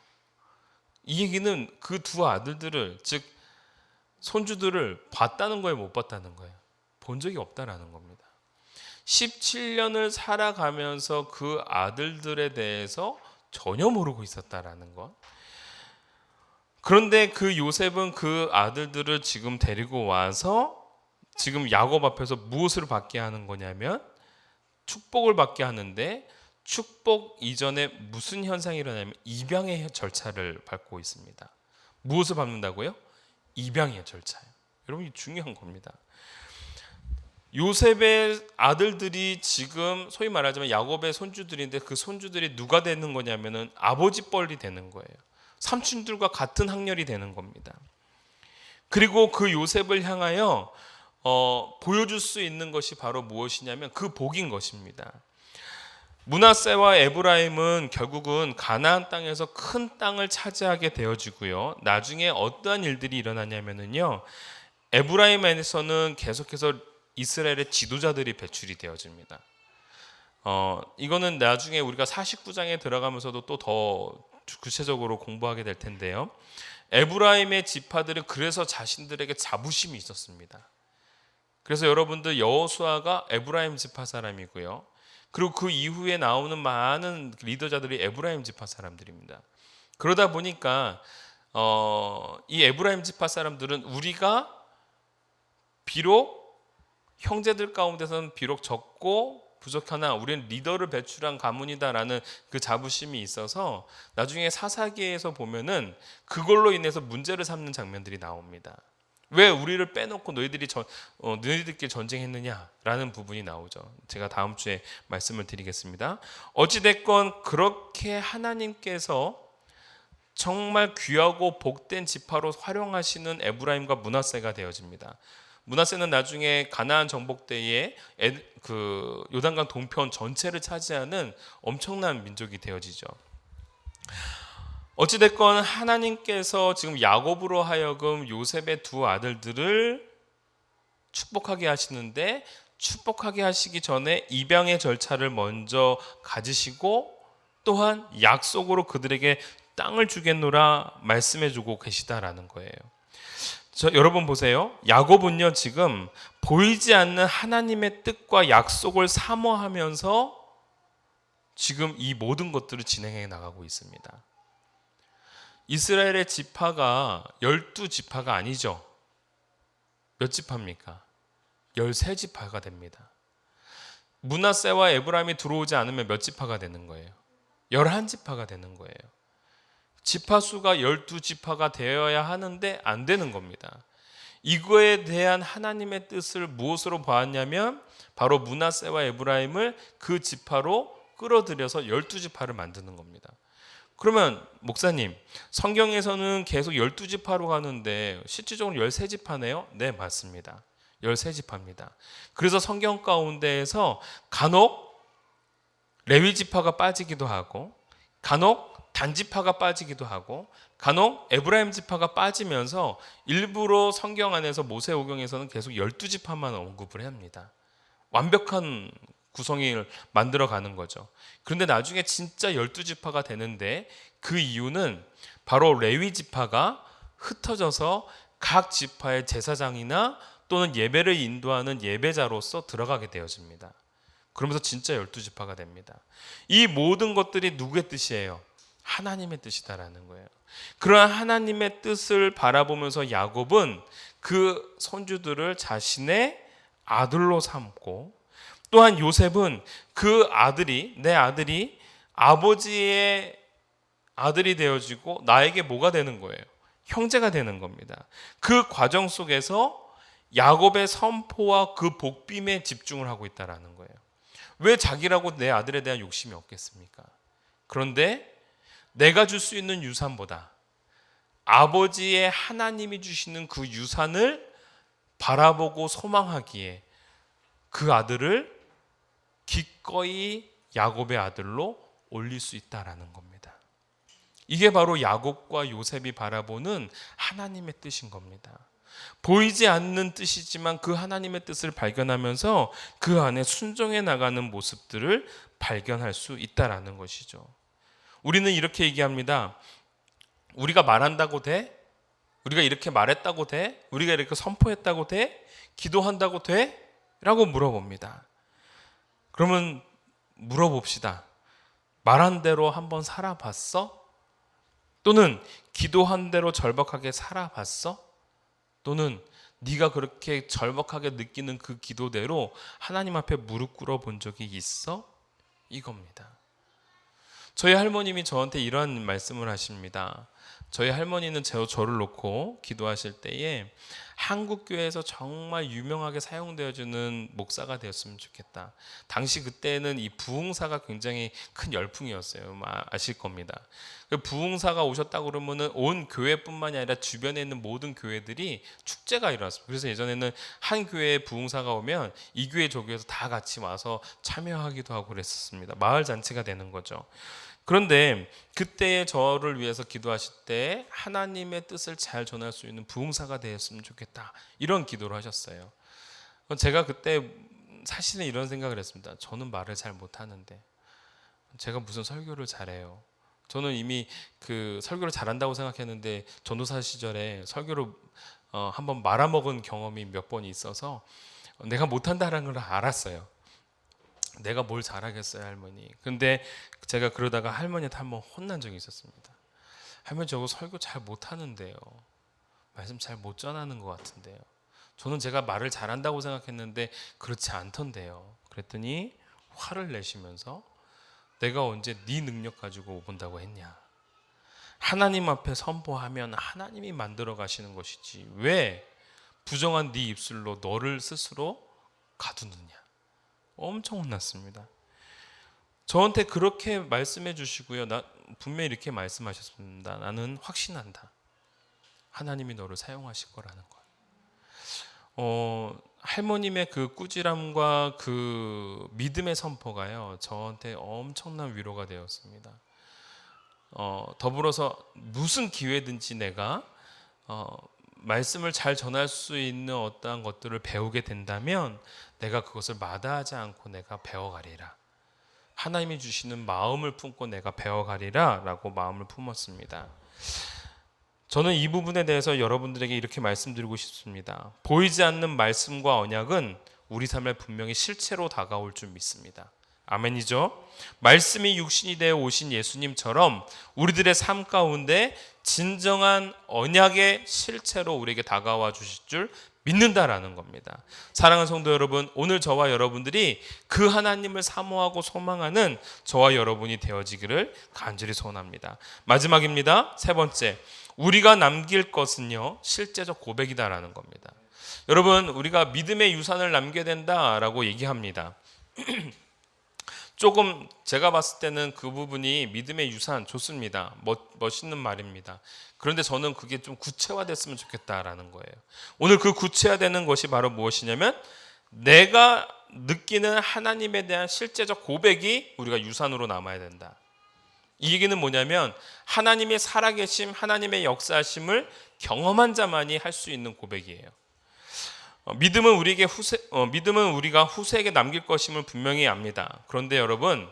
이 얘기는 그 두 아들들을, 즉 손주들을 봤다는 거예요, 못 봤다는 거예요? 본 적이 없다라는 겁니다. 17년을 살아가면서 그 아들들에 대해서 전혀 모르고 있었다라는 것. 그런데 그 요셉은 그 아들들을 지금 데리고 와서 지금 야곱 앞에서 무엇을 받게 하는 거냐면 축복을 받게 하는데, 축복 이전에 무슨 현상이 일어나면 입양의 절차를 밟고 있습니다. 무엇을 밟는다고요? 입양의 절차예요. 여러분, 이 중요한 겁니다. 요셉의 아들들이 지금 소위 말하자면 야곱의 손주들인데 그 손주들이 누가 되는 거냐면은 아버지 뻘이 되는 거예요. 삼촌들과 같은 학렬이 되는 겁니다. 그리고 그 요셉을 향하여 보여줄 수 있는 것이 바로 무엇이냐면 그 복인 것입니다. 므낫세와 에브라임은 결국은 가나안 땅에서 큰 땅을 차지하게 되어지고요. 나중에 어떠한 일들이 일어나냐면요, 에브라임에서는 계속해서 이스라엘의 지도자들이 배출이 되어집니다. 이거는 나중에 우리가 49장에 들어가면서도 또 더 구체적으로 공부하게 될 텐데요. 에브라임의 지파들은 그래서 자신들에게 자부심이 있었습니다. 그래서 여러분들, 여호수아가 에브라임 지파 사람이고요. 그리고 그 이후에 나오는 많은 리더자들이 에브라임 지파 사람들입니다. 그러다 보니까 이 에브라임 지파 사람들은 우리가 비록 형제들 가운데서는 비록 적고 부족하나 우리는 리더를 배출한 가문이다라는 그 자부심이 있어서 나중에 사사기에서 보면은 그걸로 인해서 문제를 삼는 장면들이 나옵니다. 왜 우리를 빼놓고 너희들끼리 전쟁했느냐라는 부분이 나오죠. 제가 다음 주에 말씀을 드리겠습니다. 어찌됐건 그렇게 하나님께서 정말 귀하고 복된 지파로 활용하시는 에브라임과 므낫세가 되어집니다. 므낫세는 나중에 가나안 정복 때에 그 요단강 동편 전체를 차지하는 엄청난 민족이 되어지죠. 어찌됐건 하나님께서 지금 야곱으로 하여금 요셉의 두 아들들을 축복하게 하시는데, 축복하게 하시기 전에 입양의 절차를 먼저 가지시고 또한 약속으로 그들에게 땅을 주겠노라 말씀해주고 계시다라는 거예요. 여러분 보세요. 야곱은요 지금 보이지 않는 하나님의 뜻과 약속을 사모하면서 지금 이 모든 것들을 진행해 나가고 있습니다. 이스라엘의 지파가 12지파가 아니죠. 몇 지파입니까? 13지파가 됩니다. 므낫세와 에브라임이 들어오지 않으면 몇 지파가 되는 거예요? 11지파가 되는 거예요. 지파 수가 12지파가 되어야 하는데 안 되는 겁니다. 이거에 대한 하나님의 뜻을 무엇으로 보았냐면 바로 므낫세와 에브라임을 그 지파로 끌어들여서 12지파를 만드는 겁니다. 그러면 목사님, 성경에서는 계속 12지파로 가는데 실질적으로 13지파네요? 네, 맞습니다. 13지파입니다. 그래서 성경 가운데에서 간혹 레위지파가 빠지기도 하고 간혹 단지파가 빠지기도 하고 간혹 에브라임 지파가 빠지면서 일부러 성경 안에서 모세오경에서는 계속 12지파만 언급을 합니다. 완벽한 구성을 만들어가는 거죠. 그런데 나중에 진짜 12지파가 되는데 그 이유는 바로 레위 지파가 흩어져서 각 지파의 제사장이나 또는 예배를 인도하는 예배자로서 들어가게 되어집니다. 그러면서 진짜 12지파가 됩니다. 이 모든 것들이 누구의 뜻이에요? 하나님의 뜻이다라는 거예요. 그러한 하나님의 뜻을 바라보면서 야곱은 그 손주들을 자신의 아들로 삼고, 또한 요셉은 그 아들이, 내 아들이 아버지의 아들이 되어지고 나에게 뭐가 되는 거예요? 형제가 되는 겁니다. 그 과정 속에서 야곱의 선포와 그 복빔에 집중을 하고 있다라는 거예요. 왜 자기라고 내 아들에 대한 욕심이 없겠습니까? 그런데 내가 줄 수 있는 유산보다 아버지의 하나님이 주시는 그 유산을 바라보고 소망하기에 그 아들을 기꺼이 야곱의 아들로 올릴 수 있다라는 겁니다. 이게 바로 야곱과 요셉이 바라보는 하나님의 뜻인 겁니다. 보이지 않는 뜻이지만 그 하나님의 뜻을 발견하면서 그 안에 순종해 나가는 모습들을 발견할 수 있다라는 것이죠. 우리는 이렇게 얘기합니다. 우리가 말한다고 돼? 우리가 이렇게 말했다고 돼? 우리가 이렇게 선포했다고 돼? 기도한다고 돼? 라고 물어봅니다. 그러면 물어봅시다. 말한 대로 한번 살아봤어? 또는 기도한 대로 절박하게 살아봤어? 또는 네가 그렇게 절박하게 느끼는 그 기도대로 하나님 앞에 무릎 꿇어 본 적이 있어? 이겁니다. 저희 할머님이 저한테 이런 말씀을 하십니다. 저희 할머니는 저를 놓고 기도하실 때에 한국 교회에서 정말 유명하게 사용되어지는 목사가 되었으면 좋겠다. 당시 그때는 이 부흥사가 굉장히 큰 열풍이었어요. 아실 겁니다. 부흥사가 오셨다고 그러면은 온 교회뿐만이 아니라 주변에 있는 모든 교회들이 축제가 일어났습니다. 그래서 예전에는 한 교회에 부흥사가 오면 이 교회 저 교회에서 다 같이 와서 참여하기도 하고 그랬었습니다. 마을 잔치가 되는 거죠. 그런데 그때 저를 위해서 기도하실 때 하나님의 뜻을 잘 전할 수 있는 부흥사가 되었으면 좋겠다, 이런 기도를 하셨어요. 제가 그때 사실은 이런 생각을 했습니다. 저는 말을 잘 못하는데 제가 무슨 설교를 잘해요. 저는 이미 그 설교를 잘한다고 생각했는데 전도사 시절에 설교를 한번 말아먹은 경험이 몇 번 있어서 내가 못한다는 걸 알았어요. 내가 뭘 잘하겠어요, 할머니. 근데 제가 그러다가 할머니한테 한번 혼난 적이 있었습니다. 할머니 저거 설교 잘 못하는데요. 말씀 잘 못 전하는 것 같은데요. 저는 제가 말을 잘한다고 생각했는데 그렇지 않던데요. 그랬더니 화를 내시면서 내가 언제 네 능력 가지고 본다고 했냐. 하나님 앞에 선포하면 하나님이 만들어 가시는 것이지 왜 부정한 네 입술로 너를 스스로 가두느냐. 엄청 혼났습니다. 저한테 그렇게 말씀해 주시고요. 분명히 이렇게 말씀하셨습니다. 나는 확신한다. 하나님이 너를 사용하실 거라는 것. 할머님의 그 꾸지람과 그 믿음의 선포가요. 저한테 엄청난 위로가 되었습니다. 더불어서 무슨 기회든지 내가 말씀을 잘 전할 수 있는 어떠한 것들을 배우게 된다면 내가 그것을 마다하지 않고 내가 배워가리라. 하나님이 주시는 마음을 품고 내가 배워가리라 라고 마음을 품었습니다. 저는 이 부분에 대해서 여러분들에게 이렇게 말씀드리고 싶습니다. 보이지 않는 말씀과 언약은 우리 삶에 분명히 실체로 다가올 줄 믿습니다. 아멘이죠? 말씀이 육신이 되어 오신 예수님처럼 우리들의 삶 가운데 진정한 언약의 실체로 우리에게 다가와 주실 줄 믿는다라는 겁니다. 사랑하는 성도 여러분, 오늘 저와 여러분들이 그 하나님을 사모하고 소망하는 저와 여러분이 되어지기를 간절히 소원합니다. 마지막입니다. 세 번째, 우리가 남길 것은요 실제적 고백이다라는 겁니다. 여러분, 우리가 믿음의 유산을 남겨야 된다라고 얘기합니다. 조금 제가 봤을 때는 그 부분이 믿음의 유산 좋습니다. 멋있는 말입니다. 그런데 저는 그게 좀 구체화됐으면 좋겠다라는 거예요. 오늘 그 구체화되는 것이 바로 무엇이냐면 내가 느끼는 하나님에 대한 실제적 고백이 우리가 유산으로 남아야 된다. 이 얘기는 뭐냐면 하나님의 살아계심, 하나님의 역사하심을 경험한 자만이 할 수 있는 고백이에요. 믿음은 우리가 후세에게 남길 것임을 분명히 압니다. 그런데 여러분,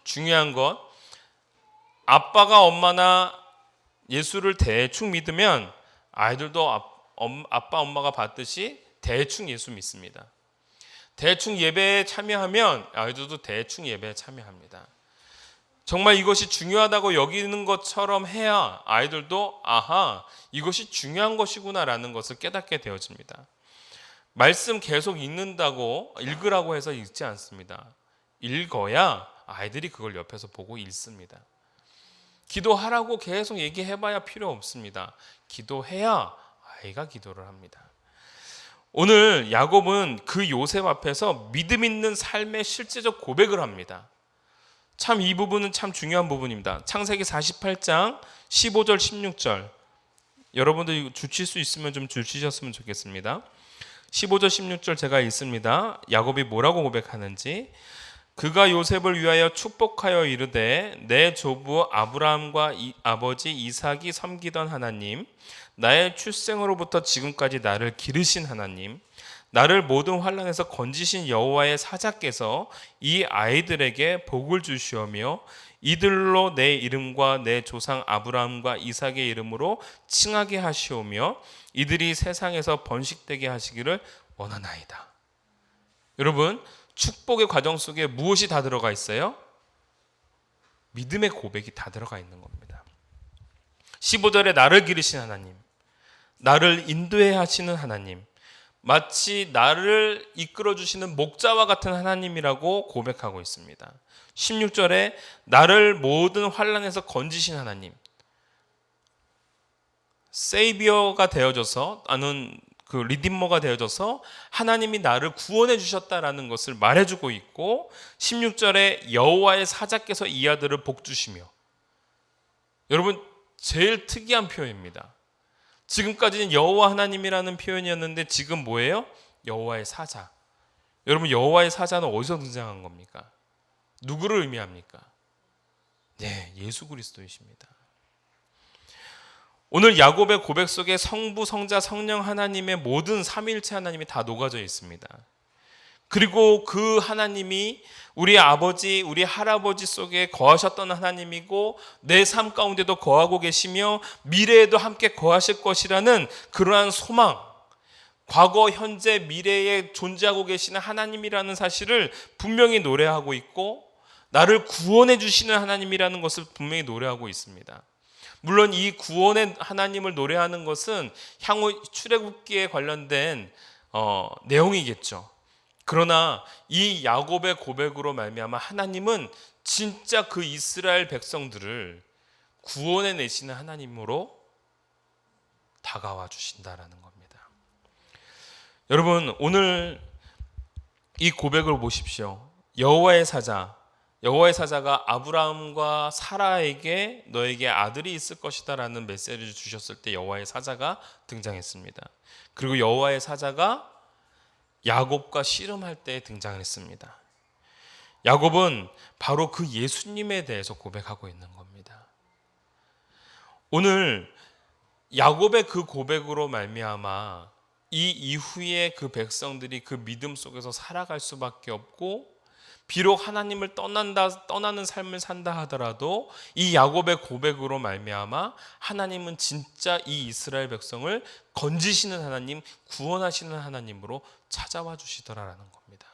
중요한 것, 아빠가 엄마나 예수를 대충 믿으면 아이들도 아빠 엄마가 받듯이 대충 예수 믿습니다. 대충 예배에 참여하면 아이들도 대충 예배에 참여합니다. 정말 이것이 중요하다고 여기는 것처럼 해야 아이들도 아하, 이것이 중요한 것이구나라는 것을 깨닫게 되어집니다. 말씀 계속 읽으라고 해서 읽지 않습니다. 읽어야 아이들이 그걸 옆에서 보고 읽습니다. 기도하라고 계속 얘기해봐야 필요 없습니다. 기도해야 아이가 기도를 합니다. 오늘 야곱은 그 요셉 앞에서 믿음 있는 삶의 실제적 고백을 합니다. 참 이 부분은 참 중요한 부분입니다. 창세기 48장 15절 16절 여러분들 주칠 수 있으면 좀 주치셨으면 좋겠습니다. 15절 16절 제가 읽습니다. 야곱이 뭐라고 고백하는지. 그가 요셉을 위하여 축복하여 이르되 내 조부 아브라함과 아버지 이삭이 섬기던 하나님, 나의 출생으로부터 지금까지 나를 기르신 하나님, 나를 모든 환난에서 건지신 여호와의 사자께서 이 아이들에게 복을 주시오며 이들로 내 이름과 내 조상 아브라함과 이삭의 이름으로 칭하게 하시오며 이들이 세상에서 번식되게 하시기를 원하나이다. 여러분, 축복의 과정 속에 무엇이 다 들어가 있어요? 믿음의 고백이 다 들어가 있는 겁니다. 15절에 나를 기르신 하나님, 나를 인도해 하시는 하나님, 마치 나를 이끌어 주시는 목자와 같은 하나님이라고 고백하고 있습니다. 16절에 나를 모든 환난에서 건지신 하나님, 세이비어가 되어져서, 나는 그 리디머가 되어져서 하나님이 나를 구원해 주셨다라는 것을 말해주고 있고, 16절에 여호와의 사자께서 이 아들을 복 주시며. 여러분, 제일 특이한 표현입니다. 지금까지는 여호와 하나님이라는 표현이었는데 지금 뭐예요? 여호와의 사자. 여러분, 여호와의 사자는 어디서 등장한 겁니까? 누구를 의미합니까? 네, 예수 그리스도이십니다. 오늘 야곱의 고백 속에 성부, 성자, 성령 하나님의 모든 삼위일체 하나님이 다 녹아져 있습니다. 그리고 그 하나님이 우리 아버지, 우리 할아버지 속에 거하셨던 하나님이고 내 삶 가운데도 거하고 계시며 미래에도 함께 거하실 것이라는 그러한 소망, 과거, 현재, 미래에 존재하고 계시는 하나님이라는 사실을 분명히 노래하고 있고 나를 구원해 주시는 하나님이라는 것을 분명히 노래하고 있습니다. 물론 이 구원의 하나님을 노래하는 것은 향후 출애굽기에 관련된 내용이겠죠. 그러나 이 야곱의 고백으로 말미암아 하나님은 진짜 그 이스라엘 백성들을 구원해 내시는 하나님으로 다가와 주신다라는 겁니다. 여러분, 오늘 이 고백을 보십시오. 여호와의 사자가 아브라함과 사라에게 너에게 아들이 있을 것이다라는 메시지를 주셨을 때 여호와의 사자가 등장했습니다. 그리고 여호와의 사자가 야곱과 씨름할 때 등장했습니다. 야곱은 바로 그 예수님에 대해서 고백하고 있는 겁니다. 오늘 야곱의 그 고백으로 말미암아 이 이후에 그 백성들이 그 믿음 속에서 살아갈 수밖에 없고, 비록 하나님을 떠나는 삶을 산다 하더라도 이 야곱의 고백으로 말미암아 하나님은 진짜 이 이스라엘 백성을 건지시는 하나님, 구원하시는 하나님으로 찾아와 주시더라라는 겁니다.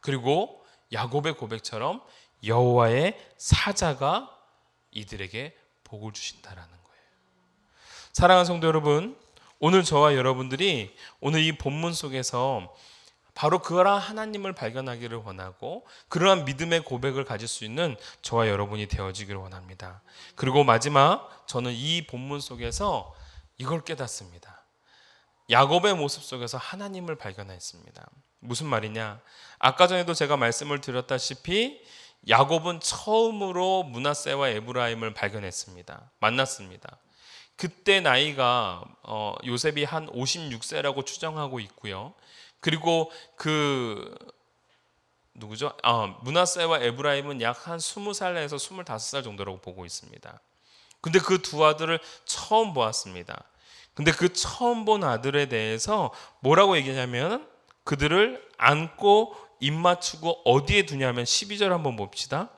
그리고 야곱의 고백처럼 여호와의 사자가 이들에게 복을 주신다라는 거예요. 사랑하는 성도 여러분, 오늘 저와 여러분들이 오늘 이 본문 속에서 바로 그러한 하나님을 발견하기를 원하고 그러한 믿음의 고백을 가질 수 있는 저와 여러분이 되어지기를 원합니다. 그리고 마지막, 저는 이 본문 속에서 이걸 깨닫습니다. 야곱의 모습 속에서 하나님을 발견했습니다. 무슨 말이냐? 아까 전에도 제가 말씀을 드렸다시피 야곱은 처음으로 므낫세와 에브라임을 발견했습니다. 만났습니다. 그때 나이가 요셉이 한 56세라고 추정하고 있고요. 그리고 므낫세와 에브라임은 약 한 20살에서 25살 정도라고 보고 있습니다. 근데 그 두 아들을 처음 보았습니다. 근데 그 처음 본 아들에 대해서 뭐라고 얘기하냐면, 그들을 안고 입 맞추고 어디에 두냐면 12절 한번 봅시다.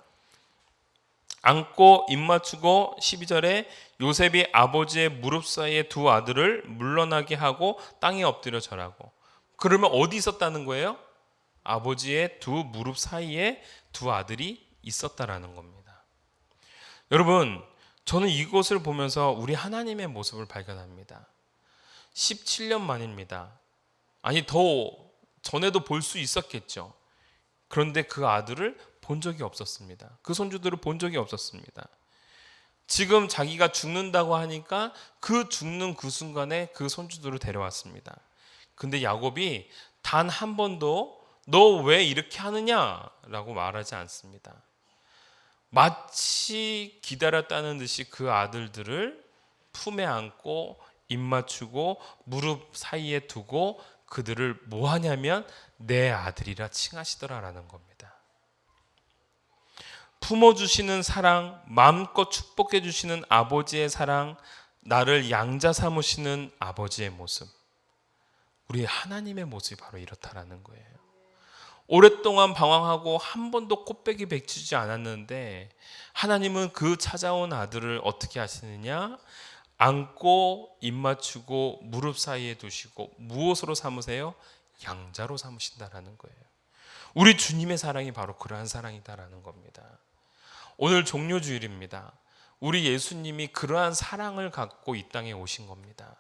안고 입 맞추고 12절에 요셉이 아버지의 무릎 사이에 두 아들을 물러나게 하고 땅에 엎드려 절하고. 그러면 어디 있었다는 거예요? 아버지의 두 무릎 사이에 두 아들이 있었다라는 겁니다. 여러분, 저는 이것을 보면서 우리 하나님의 모습을 발견합니다. 17년 만입니다. 아니, 더 전에도 볼 수 있었겠죠. 그런데 그 아들을 본 적이 없었습니다. 그 손주들을 본 적이 없었습니다. 지금 자기가 죽는다고 하니까 그 죽는 그 순간에 그 손주들을 데려왔습니다. 근데 야곱이 단 한 번도 너 왜 이렇게 하느냐라고 말하지 않습니다. 마치 기다렸다는 듯이 그 아들들을 품에 안고 입 맞추고 무릎 사이에 두고 그들을 뭐 하냐면 내 아들이라 칭하시더라라는 겁니다. 품어주시는 사랑, 마음껏 축복해 주시는 아버지의 사랑, 나를 양자 삼으시는 아버지의 모습, 우리 하나님의 모습이 바로 이렇다라는 거예요. 오랫동안 방황하고 한 번도 코빼기 베치지 않았는데 하나님은 그 찾아온 아들을 어떻게 하시느냐? 안고 입 맞추고 무릎 사이에 두시고 무엇으로 삼으세요? 양자로 삼으신다라는 거예요. 우리 주님의 사랑이 바로 그러한 사랑이다라는 겁니다. 오늘 종료주일입니다. 우리 예수님이 그러한 사랑을 갖고 이 땅에 오신 겁니다.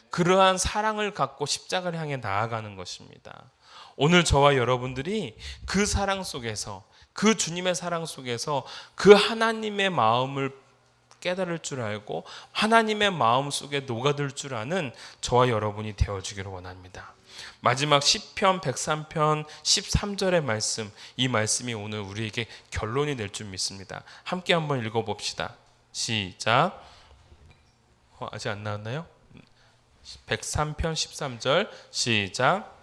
그러한 사랑을 갖고 십자가를 향해 나아가는 것입니다. 오늘 저와 여러분들이 그 사랑 속에서, 그 주님의 사랑 속에서 그 하나님의 마음을 깨달을 줄 알고 하나님의 마음 속에 녹아들 줄 아는 저와 여러분이 되어주기를 원합니다. 마지막 시편 103편 13절의 말씀, 이 말씀이 오늘 우리에게 결론이 될 줄 믿습니다. 함께 한번 읽어봅시다. 시작. 아직 안 나왔나요? 103편 13절 시작.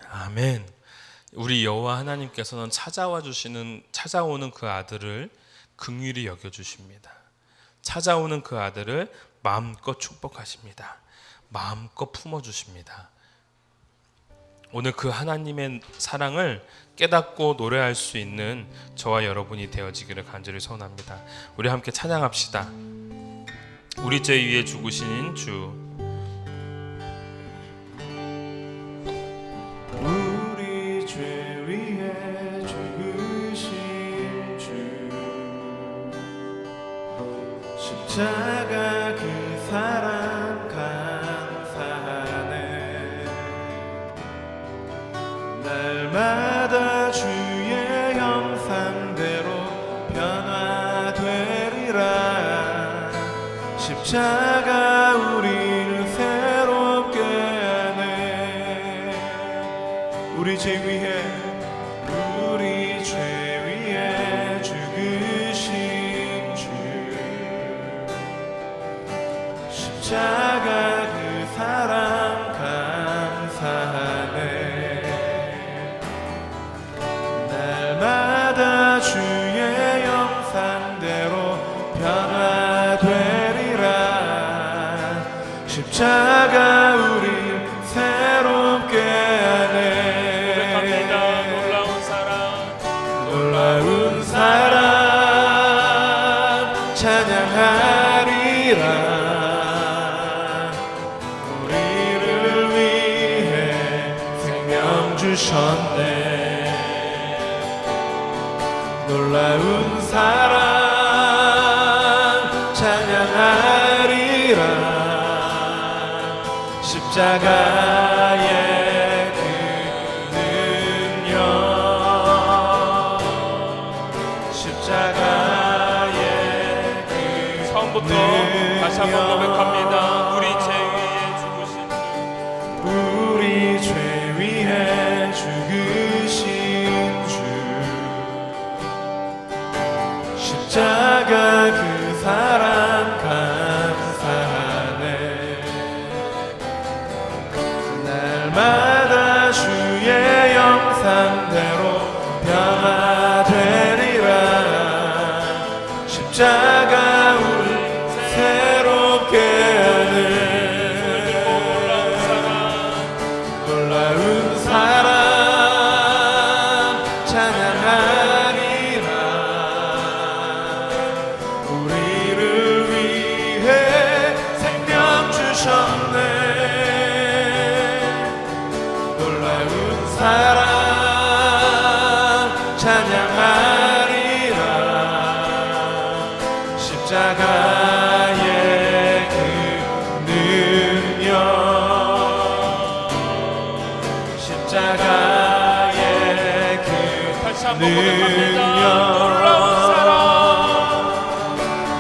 아멘. 우리 여호와 하나님께서는 찾아오는 그 아들을 긍휼히 여겨 주십니다. 찾아오는 그 아들을 마음껏 축복하십니다. 마음껏 품어 주십니다. 오늘 그 하나님의 사랑을 깨닫고 노래할 수 있는 저와 여러분이 되어지기를 간절히 소원합니다. 우리 함께 찬양합시다. 우리 죄 위에 죽으신 주, 우리 죄 십자가 그 사랑 감사하네. 날마다 주의 형상대로 변화되리라. 십자가 우리를 새롭게 하네. 우리 죄 위에 죽으신 주, 십자가 그 사랑 감사하네. 날마다 주의 형상대로 변화되리라. 십자가 우리 새롭게 하네. 놀라운 사랑 찬양하리라. 우리를 위해 생명 주셨네. 놀라운 사랑 찬양하리라. 십자가의 그 능력, 십자가의 그 처음부터 다시 한번 고백합니다. 우리 죄 위에 죽으신 주, 우리 죄 위에 죽으신 주, 십자가 그 사랑 감사하네. 날마다 주의 형상대로 변화되리라. 십자가 우리 새롭게 하네. 놀라운 사랑 찬양하리라. 우리를 위해 생명 주셨네. 놀라운 사랑 찬양하리라. 십자가의 그 능력, 십자가의 그 다시 한번 고백합니다.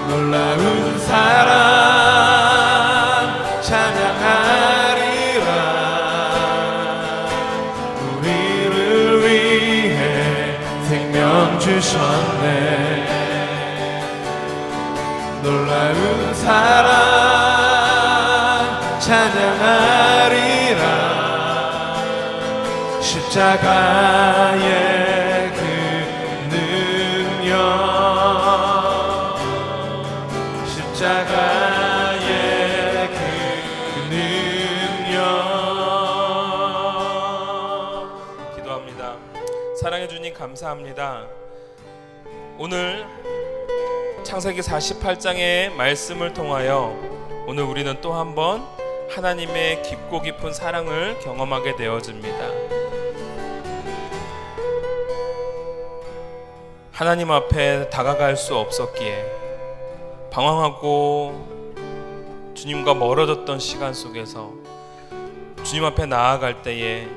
놀라운 사랑 찬양하리라. 우리를 위해 생명 주셨네. 놀라운 사랑 찬양하리라. 십자가의 그 능력, 십자가의 그 능력. 기도합니다. 사랑해 주님 감사합니다. 오늘 창세기 48장의 말씀을 통하여 오늘 우리는 또 한 번 하나님의 깊고 깊은 사랑을 경험하게 되어집니다. 하나님 앞에 다가갈 수 없었기에 방황하고 주님과 멀어졌던 시간 속에서 주님 앞에 나아갈 때에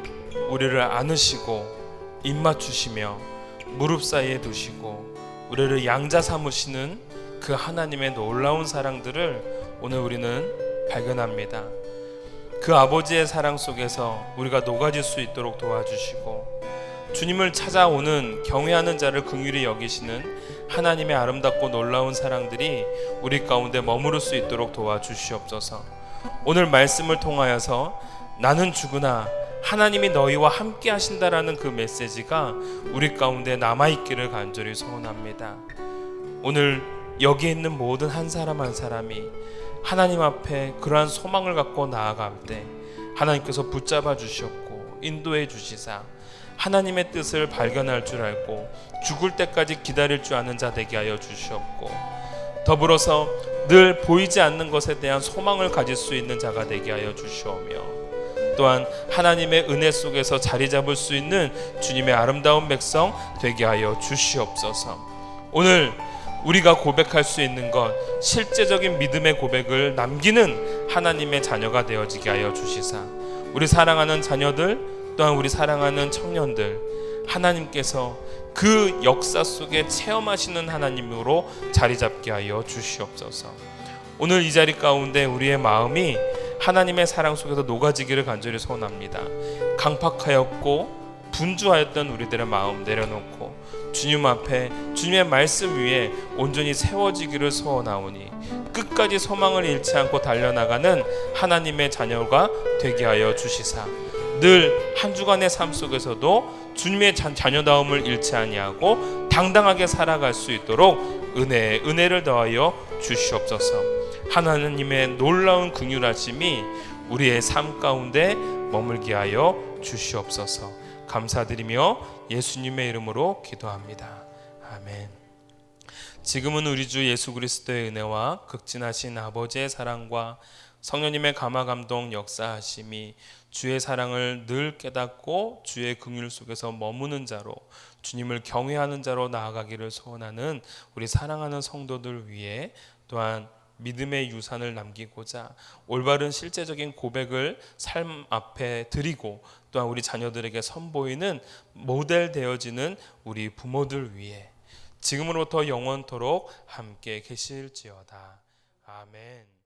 우리를 안으시고 입맞추시며 무릎 사이에 두시고 우리를 양자 삼으시는 그 하나님의 놀라운 사랑들을 오늘 우리는 발견합니다. 그 아버지의 사랑 속에서 우리가 녹아질 수 있도록 도와주시고 주님을 찾아오는 경외하는 자를 긍휼히 여기시는 하나님의 아름답고 놀라운 사랑들이 우리 가운데 머무를 수 있도록 도와주시옵소서. 오늘 말씀을 통하여서 나는 죽으나 하나님이 너희와 함께 하신다라는 그 메시지가 우리 가운데 남아있기를 간절히 소원합니다. 오늘 여기 있는 모든 한 사람 한 사람이 하나님 앞에 그러한 소망을 갖고 나아갈 때 하나님께서 붙잡아 주셨고 인도해 주시사 하나님의 뜻을 발견할 줄 알고 죽을 때까지 기다릴 줄 아는 자 되게 하여 주시옵고 더불어서 늘 보이지 않는 것에 대한 소망을 가질 수 있는 자가 되게 하여 주시오며 또한 하나님의 은혜 속에서 자리 잡을 수 있는 주님의 아름다운 백성 되게 하여 주시옵소서. 오늘 우리가 고백할 수 있는 것, 실제적인 믿음의 고백을 남기는 하나님의 자녀가 되어지게 하여 주시사, 우리 사랑하는 자녀들, 또한 우리 사랑하는 청년들, 하나님께서 그 역사 속에 체험하시는 하나님으로 자리 잡게 하여 주시옵소서. 오늘 이 자리 가운데 우리의 마음이 하나님의 사랑 속에서 녹아지기를 간절히 소원합니다. 강팍하였고 분주하였던 우리들의 마음 내려놓고 주님 앞에 주님의 말씀 위에 온전히 세워지기를 소원하오니 끝까지 소망을 잃지 않고 달려나가는 하나님의 자녀가 되게 하여 주시사, 늘 한 주간의 삶 속에서도 주님의 자녀다움을 잃지 아니하고 당당하게 살아갈 수 있도록 은혜를 더하여 주시옵소서. 하나님의 놀라운 긍휼하심이 우리의 삶 가운데 머물게 하여 주시옵소서. 감사드리며 예수님의 이름으로 기도합니다. 아멘. 지금은 우리 주 예수 그리스도의 은혜와 극진하신 아버지의 사랑과 성령님의 감화 감동 역사하심이 주의 사랑을 늘 깨닫고 주의 긍휼 속에서 머무는 자로, 주님을 경외하는 자로 나아가기를 소원하는 우리 사랑하는 성도들 위해, 또한 믿음의 유산을 남기고자 올바른 실제적인 고백을 삶 앞에 드리고 또한 우리 자녀들에게 선보이는 모델 되어지는 우리 부모들 위해 지금으로부터 영원토록 함께 계실지어다. 아멘.